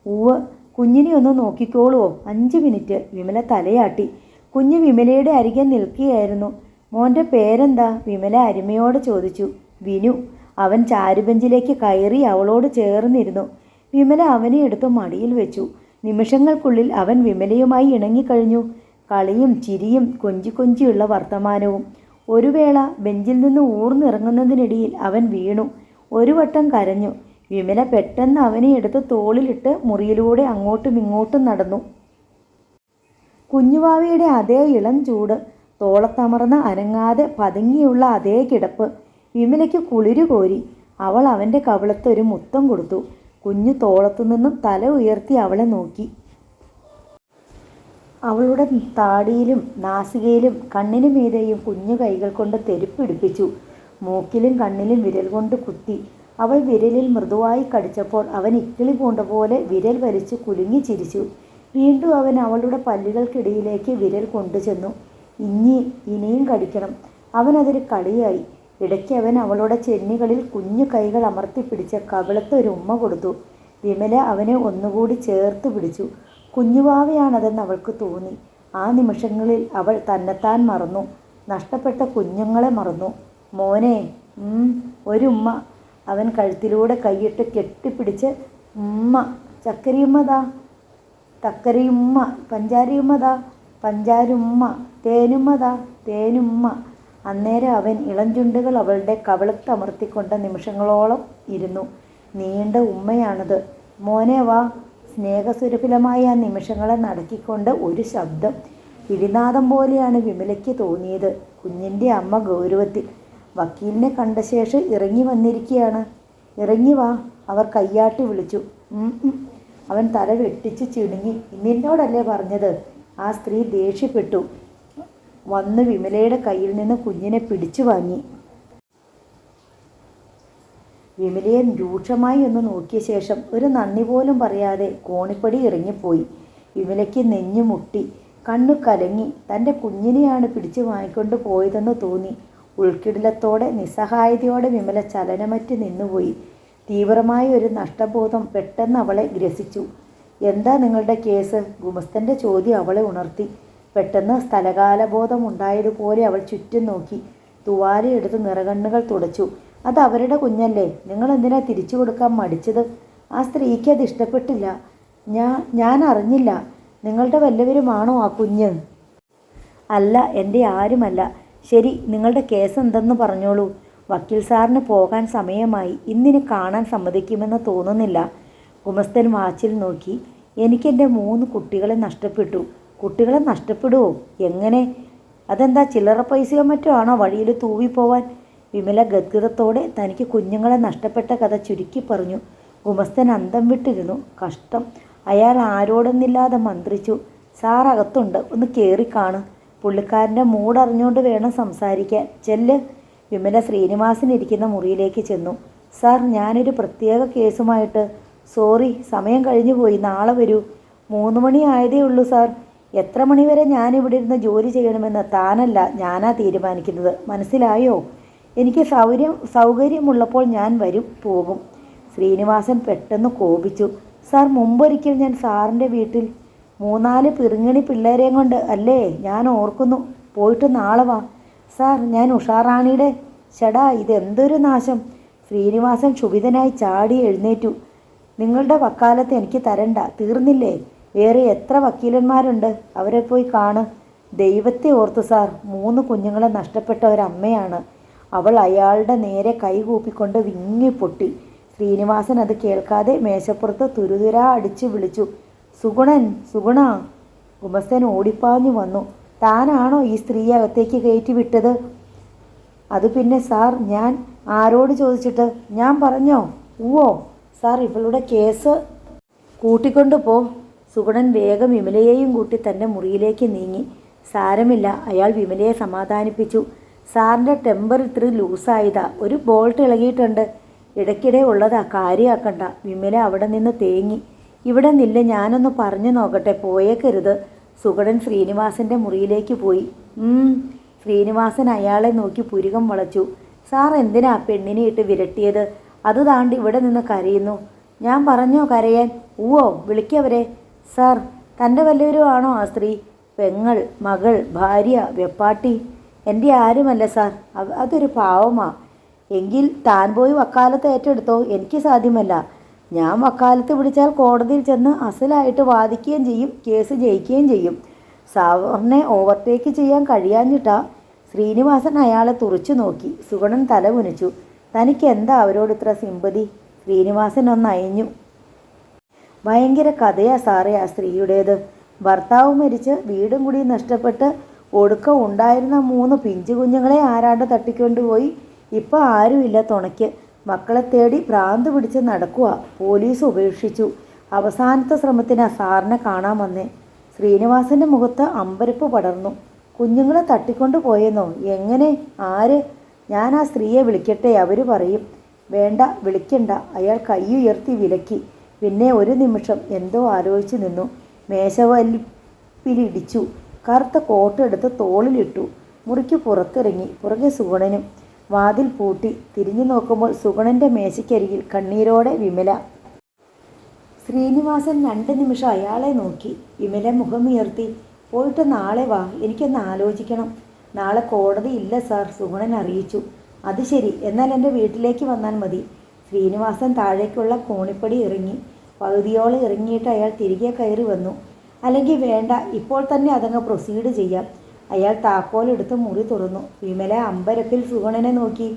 ഉവ്വ്. കുഞ്ഞിനെ ഒന്ന് നോക്കിക്കോളുവോ? 5 മിനിറ്റ്. വിമല തലയാട്ടി. കുഞ്ഞ് വിമലയുടെ അരികെ നിൽക്കുകയായിരുന്നു. മോൻ്റെ പേരെന്താ? വിമല അരുമയോട് ചോദിച്ചു. വിനു. അവൻ ചാരുബെഞ്ചിലേക്ക് കയറി അവളോട് ചേർന്നിരുന്നു. വിമല അവനെ എടുത്ത് മടിയിൽ വെച്ചു. നിമിഷങ്ങൾക്കുള്ളിൽ അവൻ വിമലയുമായി ഇണങ്ങിക്കഴിഞ്ഞു. കളിയും ചിരിയും കൊഞ്ചിയുള്ള വർത്തമാനവും. ഒരു വേള ബെഞ്ചിൽ നിന്ന് ഊർന്നിറങ്ങുന്നതിനിടയിൽ അവൻ വീണു. ഒരു വട്ടം കരഞ്ഞു. വിമല പെട്ടെന്ന് അവനെ എടുത്ത് തോളിലിട്ട് മുറിയിലൂടെ അങ്ങോട്ടും ഇങ്ങോട്ടും നടന്നു. കുഞ്ഞുവാവയുടെ അതേ ഇളം ചൂട്, തോളത്തമർന്ന് അനങ്ങാതെ പതുങ്ങിയുള്ള അതേ കിടപ്പ്. വിമലയ്ക്ക് കുളിരു കോരി. അവൾ അവൻ്റെ കവിളത്ത് ഒരു മുത്തം കൊടുത്തു. കുഞ്ഞു തോളത്തു നിന്നും തല ഉയർത്തി അവളെ നോക്കി. അവളുടെ താടിയിലും നാസികയിലും കണ്ണിനു മീതെയും കുഞ്ഞു കൈകൾ കൊണ്ട് തെരുപ്പിടിപ്പിച്ചു. മൂക്കിലും കണ്ണിലും വിരൽ കൊണ്ട് കുത്തി. അവൾ വിരലിൽ മൃദുവായി കടിച്ചപ്പോൾ അവൻ ഇക്കിളി പൂണ്ട പോലെ വിരൽ വലിച്ച് കുലുങ്ങി ചിരിച്ചു. വീണ്ടും അവൻ അവളുടെ പല്ലുകൾക്കിടയിലേക്ക് വിരൽ കൊണ്ടുചെന്നു. ഇനിയും കടിക്കണം. അവനതൊരു കളിയായി. ഇടയ്ക്ക് അവൻ അവളുടെ ചെന്നികളിൽ കുഞ്ഞു കൈകൾ അമർത്തിപ്പിടിച്ച് കവിളത്ത് ഒരു ഉമ്മ കൊടുത്തു. വിമല അവനെ ഒന്നുകൂടി ചേർത്ത് പിടിച്ചു. കുഞ്ഞുവാവയാണതെന്ന് അവൾക്ക് തോന്നി. ആ നിമിഷങ്ങളിൽ അവൾ തന്നെത്താൻ മറന്നു. നഷ്ടപ്പെട്ട കുഞ്ഞുങ്ങളെ മറന്നു. മോനെ, ഒരുമ്മ. അവൻ കഴുത്തിലൂടെ കൈയിട്ട് കെട്ടിപ്പിടിച്ച് ഉമ്മ. ചക്കരയുമ്മതാ, തക്കരയുമ്മ. പഞ്ചാരയുമ്മതാ, പഞ്ചാരുമ്മ. തേനുമ്മതാ, തേനുമ്മ. അന്നേരം അവൻ ഇളഞ്ചുണ്ടുകൾ അവളുടെ കവിളത്തമർത്തിക്കൊണ്ട് നിമിഷങ്ങളോളം ഇരുന്നു. നീണ്ട ഉമ്മയാണത്. മോനെ വാ, സ്നേഹസുരഭിലമായ ആ നിമിഷങ്ങളെ നടത്തിക്കൊണ്ട് ഒരു ശബ്ദം ഇടിനാദം പോലെയാണ് വിമലയ്ക്ക് തോന്നിയത്. കുഞ്ഞിൻ്റെ അമ്മ ഗൗരവത്തിൽ. വക്കീലിനെ കണ്ട ശേഷം ഇറങ്ങി വന്നിരിക്കുകയാണ്. ഇറങ്ങി വാ, അവർ കയ്യാട്ടി വിളിച്ചു. അവൻ തല വെട്ടിച്ച് ചിണുങ്ങി. നിന്നോടല്ലേ പറഞ്ഞത്? ആ സ്ത്രീ ദേഷ്യപ്പെട്ടു. വന്ന് വിമലയുടെ കയ്യിൽ നിന്ന് കുഞ്ഞിനെ പിടിച്ചു വാങ്ങി. വിമലയെ രൂക്ഷമായി ഒന്ന് നോക്കിയ ശേഷം ഒരു നന്ദി പോലും പറയാതെ കോണിപ്പടി ഇറങ്ങിപ്പോയി. വിമലയ്ക്ക് നെഞ്ഞു മുട്ടി, കണ്ണു കലങ്ങി. തൻ്റെ കുഞ്ഞിനെയാണ് പിടിച്ചു വാങ്ങിക്കൊണ്ട് പോയതെന്ന് തോന്നി. ഉൾക്കിടിലത്തോടെ നിസ്സഹായതയോടെ വിമല ചലനമറ്റ് നിന്നുപോയി. തീവ്രമായ ഒരു നഷ്ടബോധം പെട്ടെന്ന് അവളെ ഗ്രസിച്ചു. എന്താ നിങ്ങളുടെ കേസ്? ഗുമസ്തൻ്റെ ചോദ്യം അവളെ ഉണർത്തി. പെട്ടെന്ന് സ്ഥലകാലബോധം ഉണ്ടായതുപോലെ അവൾ ചുറ്റും നോക്കി. തുവാലയെടുത്ത് നിറകണ്ണുകൾ തുടച്ചു. അത് അവരുടെ കുഞ്ഞല്ലേ, നിങ്ങൾ എന്തിനാ തിരിച്ചു കൊടുക്കാൻ മടിച്ചത്? ആ സ്ത്രീക്ക് അത് ഇഷ്ടപ്പെട്ടില്ല. ഞാൻ അറിഞ്ഞില്ല. നിങ്ങളുടെ വല്ലവരുമാണോ ആ കുഞ്ഞ്? അല്ല, എൻ്റെ ആരുമല്ല. ശരി, നിങ്ങളുടെ കേസ് എന്തെന്ന് പറഞ്ഞോളൂ. വക്കീൽ സാറിന് പോകാൻ സമയമായി. ഇന്നിന് കാണാൻ സമ്മതിക്കുമെന്ന് തോന്നുന്നില്ല. ഗുമസ്തൻ വാച്ചിൽ നോക്കി. എനിക്കെൻ്റെ 3 കുട്ടികളെ നഷ്ടപ്പെട്ടു. കുട്ടികളെ നഷ്ടപ്പെടുമോ? എങ്ങനെ? അതെന്താ, ചില്ലറ പൈസയോ മറ്റോ ആണോ വഴിയിൽ തൂവിപ്പോവാൻ? വിമല ഗദ്ഗതത്തോടെ തനിക്ക് കുഞ്ഞുങ്ങളെ നഷ്ടപ്പെട്ട കഥ ചുരുക്കി പറഞ്ഞു. ഗുമസ്തൻ അന്തം വിട്ടിരുന്നു. കഷ്ടം. അയാൾ ആരോടൊന്നില്ലാതെ മന്ത്രിച്ചു. സാർ അകത്തുണ്ട്, ഒന്ന് കയറിക്കാണ്. പുള്ളിക്കാരൻ്റെ മൂടറിഞ്ഞുകൊണ്ട് വേണം സംസാരിക്കാൻ. ചെല്ല്. വിമല ശ്രീനിവാസനിരിക്കുന്ന മുറിയിലേക്ക് ചെന്നു. സാർ, ഞാനൊരു പ്രത്യേക കേസുമായിട്ട്. സോറി, സമയം കഴിഞ്ഞു പോയി. നാളെ വരൂ. 3 മണി ആയതേ ഉള്ളൂ സാർ. എത്ര മണിവരെ ഞാനിവിടെ ഇരുന്ന് ജോലി ചെയ്യണമെന്ന് താനല്ല ഞാനാ തീരുമാനിക്കുന്നത്. മനസ്സിലായോ? എനിക്ക് സൗകര്യമുള്ളപ്പോൾ ഞാൻ വരും പോകും. ശ്രീനിവാസൻ പെട്ടെന്ന് കോപിച്ചു. സാർ, മുമ്പൊരിക്കൽ ഞാൻ സാറിൻ്റെ വീട്ടിൽ 3-4 പിറുങ്ങണി പിള്ളേരെയും കൊണ്ട് അല്ലേ? ഞാൻ ഓർക്കുന്നു. പോയിട്ട് നാളെ വാ. സാർ, ഞാൻ ഉഷാറാണിയുടെ. ചേടാ, ഇതെന്തൊരു നാശം! ശ്രീനിവാസൻ ക്ഷുഭിതനായി ചാടി എഴുന്നേറ്റു. നിങ്ങളുടെ വക്കാലത്ത് എനിക്ക് തരണ്ട. തീർന്നില്ലേ? വേറെ എത്ര വക്കീലന്മാരുണ്ട്? അവരെ പോയി കാണ്. ദൈവത്തെ ഓർത്തു സാർ, 3 കുഞ്ഞുങ്ങളെ നഷ്ടപ്പെട്ട ഒരമ്മയാണ്. അവൾ അയാളുടെ നേരെ കൈകൂപ്പിക്കൊണ്ട് വിങ്ങിപ്പൊട്ടി. ശ്രീനിവാസൻ അത് കേൾക്കാതെ മേശപ്പുറത്ത് തുരുതുരാ അടിച്ചു വിളിച്ചു. സുഗുണൻ, സുഗുണ! ഗുമസ്തൻ ഓടിപ്പാഞ്ഞു വന്നു. താനാണോ ഈ സ്ത്രീയെ അകത്തേക്ക് കയറ്റി വിട്ടത്? അത് പിന്നെ സാർ, ഞാൻ ആരോട് ചോദിച്ചിട്ട്? ഞാൻ പറഞ്ഞോ? ഊവോ സാർ, ഇവളുടെ കേസ് കൂട്ടിക്കൊണ്ടു പോ. സുഗുണൻ വേഗം വിമലയെയും കൂട്ടി തൻ്റെ മുറിയിലേക്ക് നീങ്ങി. സാരമില്ല, അയാൾ വിമലയെ സമാധാനിപ്പിച്ചു. സാറിൻ്റെ ടെമ്പർ ഇത്തിരി ലൂസായതാ. ഒരു ബോൾട്ട് ഇളകിയിട്ടുണ്ട്. ഇടയ്ക്കിടെ ഉള്ളതാ, കാര്യമാക്കണ്ട. വിമല അവിടെ നിന്ന് തേങ്ങി. ഇവിടെ നില്ല, ഞാനൊന്ന് പറഞ്ഞു നോക്കട്ടെ, പോയേക്കരുത്. സുഗുണൻ ശ്രീനിവാസൻ്റെ മുറിയിലേക്ക് പോയി. ശ്രീനിവാസൻ അയാളെ നോക്കി പുരികം വളച്ചു. സാർ, എന്തിനാ പെണ്ണിനെ ഇട്ട് വിരട്ടിയത്? അത് താണ്ടി ഇവിടെ നിന്ന് കരയുന്നു. ഞാൻ പറഞ്ഞോ കരയാൻ? ഊവോ, വിളിക്കവരെ. സാർ, തൻ്റെ വല്ലവരും ആണോ ആ സ്ത്രീ? പെങ്ങൾ, മകൾ, ഭാര്യ, വെപ്പാട്ടി? എൻ്റെ ആരുമല്ല സാർ. അതൊരു പാവമാ. എങ്കിൽ താൻ പോയി വക്കാലത്ത് ഏറ്റെടുത്തോ? എനിക്ക് സാധ്യമല്ല. ഞാൻ വക്കാലത്ത് പിടിച്ചാൽ കോടതിയിൽ ചെന്ന് അസലായിട്ട് വാദിക്കുകയും ചെയ്യും, കേസ് ജയിക്കുകയും ചെയ്യും. സാറിനെ ഓവർടേക്ക് ചെയ്യാൻ കഴിയാഞ്ഞിട്ടാ. ശ്രീനിവാസൻ അയാളെ തുറച്ചു നോക്കി. സുഗുണൻ തല കുനിച്ചു. തനിക്ക് എന്താ അവരോട് ഇത്ര സിമ്പതി? ശ്രീനിവാസൻ ഒന്ന് അയഞ്ഞു. ഭയങ്കര കഥയാ സാറേ ആ സ്ത്രീയുടേത്. ഭർത്താവ് മരിച്ച് വീടും കൂടി നഷ്ടപ്പെട്ട് ഒടുക്കം ഉണ്ടായിരുന്ന 3 പിഞ്ചു കുഞ്ഞുങ്ങളെ ആരാണ്ട് തട്ടിക്കൊണ്ടുപോയി. ഇപ്പം ആരുമില്ല തുണയ്ക്ക്. മക്കളെ തേടി ഭ്രാന്ത് പിടിച്ച് നടക്കുക. പോലീസ് ഉപേക്ഷിച്ചു. അവസാനത്തെ ശ്രമത്തിനാ സാറിനെ കാണാൻ വന്നേ. ശ്രീനിവാസൻ്റെ മുഖത്ത് അമ്പരപ്പ് പടർന്നു. കുഞ്ഞുങ്ങളെ തട്ടിക്കൊണ്ടു പോയെന്നോ? എങ്ങനെ? ആര്? ഞാൻ ആ സ്ത്രീയെ വിളിക്കട്ടെ, അവർ പറയും. വേണ്ട, വിളിക്കണ്ട. അയാൾ കൈയുയർത്തി വിലക്കി. പിന്നെ ഒരു നിമിഷം എന്തോ ആലോചിച്ച് നിന്നു. മേശവലിപ്പിലിടിച്ചു. കറുത്ത കോട്ടെടുത്ത് തോളിലിട്ടു. മുറിക്ക് പുറത്തിറങ്ങി. പുറകെ സുഗുണനും. വാതിൽ പൂട്ടി. തിരിഞ്ഞു നോക്കുമ്പോൾ സുഗുണൻ്റെ മേശയ്ക്കരികിൽ കണ്ണീരോടെ വിമല. ശ്രീനിവാസൻ 2 നിമിഷം അയാളെ നോക്കി. വിമല മുഖമുയർത്തി. പോയിട്ട് നാളെ വാ, എനിക്കൊന്ന് ആലോചിക്കണം. നാളെ കോടതി ഇല്ല സാർ, സുഗുണൻ അറിയിച്ചു. അത് ശരി, എന്നാൽ എൻ്റെ വീട്ടിലേക്ക് വന്നാൽ മതി. ശ്രീനിവാസൻ താഴേക്കുള്ള കോണിപ്പടി ഇറങ്ങി. പകുതിയോളം ഇറങ്ങിയിട്ട് അയാൾ തിരികെ കയറി വന്നു. അല്ലെങ്കിൽ വേണ്ട, ഇപ്പോൾ തന്നെ അതങ്ങ് പ്രൊസീഡ് ചെയ്യാം. അയാൾ താക്കോലെടുത്ത് മുറി തുറന്നു. വിമല അമ്പരപ്പിൽ സുഗുണനെ നോക്കി.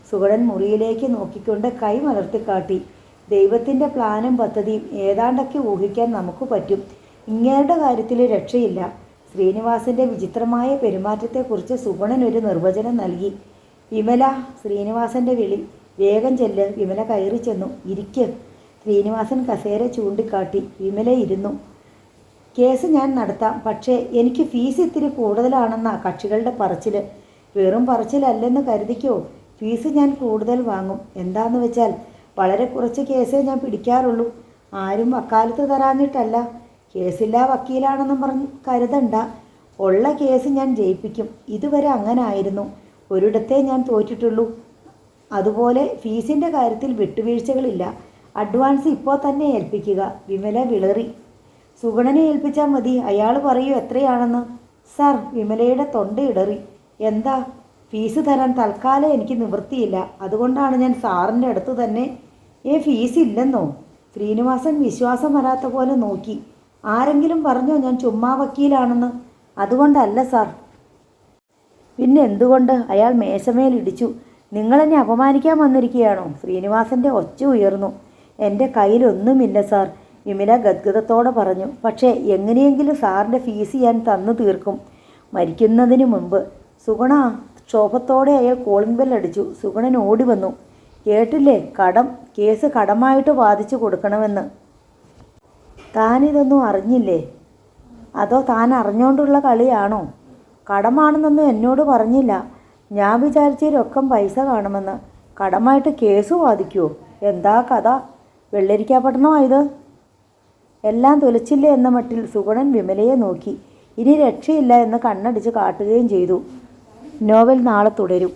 സുഗുണൻ മുറിയിലേക്ക് നോക്കിക്കൊണ്ട് കൈ മലർത്തിക്കാട്ടി. ദൈവത്തിൻ്റെ പ്ലാനും പദ്ധതിയും ഏതാണ്ടൊക്കെ ഊഹിക്കാൻ നമുക്ക് പറ്റും. ഇങ്ങേരുടെ കാര്യത്തിൽ രക്ഷയില്ല. ശ്രീനിവാസിൻ്റെ വിചിത്രമായ പെരുമാറ്റത്തെക്കുറിച്ച് സുഗുണൻ ഒരു നിർവചനം നൽകി. വിമല, ശ്രീനിവാസൻ്റെ വിളി. വേഗം ചെല്ല്. വിമല കയറി ചെന്നു. ഇരിക്ക്. ശ്രീനിവാസൻ കസേര ചൂണ്ടിക്കാട്ടി. വിമല ഇരുന്നു. കേസ് ഞാൻ നടത്താം, പക്ഷേ എനിക്ക് ഫീസ് ഇത്തിരി കൂടുതലാണെന്നാ കക്ഷികളുടെ പറച്ചിൽ. വെറും പറച്ചിലല്ലെന്ന് കരുതിക്കോ. ഫീസ് ഞാൻ കൂടുതൽ വാങ്ങും. എന്താന്ന് വെച്ചാൽ വളരെ കുറച്ച് കേസേ ഞാൻ പിടിക്കാറുള്ളൂ. ആരും വക്കാലത്ത് തരാഞ്ഞിട്ടല്ല. കേസില്ലാ വക്കീലാണെന്നും പറഞ്ഞ് കരുതണ്ട. ഉള്ള കേസ് ഞാൻ ജയിപ്പിക്കും. ഇതുവരെ അങ്ങനെ ആയിരുന്നു. ഒരിടത്തേ ഞാൻ തോറ്റിട്ടുള്ളൂ. അതുപോലെ ഫീസിൻ്റെ കാര്യത്തിൽ വിട്ടുവീഴ്ചകളില്ല. അഡ്വാൻസ് ഇപ്പോൾ തന്നെ ഏൽപ്പിക്കുക. വിമല വിളറി. സുഗുണനെ ഏൽപ്പിച്ചാൽ മതി. അയാൾ പറയൂ എത്രയാണെന്ന്. സാർ, വിമലയുടെ തൊണ്ട ഇടറി. എന്താ? ഫീസ് തരാൻ തൽക്കാലം എനിക്ക് നിവൃത്തിയില്ല. അതുകൊണ്ടാണ് ഞാൻ സാറിൻ്റെ അടുത്ത് തന്നെ. ഫീസ് ഇല്ലെന്നോ? ശ്രീനിവാസൻ വിശ്വാസം വരാത്ത പോലെ നോക്കി. ആരെങ്കിലും പറഞ്ഞോ ഞാൻ ചുമ്മാ വക്കീലാണെന്ന്? അതുകൊണ്ടല്ല സാർ. പിന്നെ എന്തുകൊണ്ട്? അയാൾ മേശമേലിടിച്ചു. നിങ്ങളെന്നെ അപമാനിക്കാൻ വന്നിരിക്കുകയാണോ? ശ്രീനിവാസൻ്റെ ഒച്ച ഉയർന്നു. എൻ്റെ കയ്യിലൊന്നുമില്ല സാർ, വിമല ഗദ്ഗതത്തോടെ പറഞ്ഞു. പക്ഷേ എങ്ങനെയെങ്കിലും സാറിൻ്റെ ഫീസ് ഞാൻ തന്നു തീർക്കും, മരിക്കുന്നതിന് മുമ്പ്. സുഗുണ, ക്ഷോഭത്തോടെ അയാൾ കോളിംഗ് ബെൽ അടിച്ചു. സുഗുണൻ ഓടി വന്നു. കേട്ടില്ലേ? കേസ് കടമായിട്ട് വാദിച്ചു കൊടുക്കണമെന്ന്. താനിതൊന്നും അറിഞ്ഞില്ലേ? അതോ താൻ അറിഞ്ഞുകൊണ്ടുള്ള കളിയാണോ? കടമാണെന്നൊന്നും എന്നോട് പറഞ്ഞില്ല. ഞാൻ വിചാരിച്ച രൊക്കം പൈസ കാണുമെന്ന്. കടമായിട്ട് കേസ് വാദിക്കുമോ? എന്താ കഥ? വെള്ളരിക്കാപട്ടണോ ഇത്? എല്ലാം തൊലിച്ചില്ലേ എന്ന മട്ടിൽ സുഗുണൻ വിമലയെ നോക്കി. ഇനി രക്ഷയില്ല എന്ന് കണ്ണടിച്ച് കാട്ടുകയും ചെയ്തു. നോവൽ നാളെ തുടരും.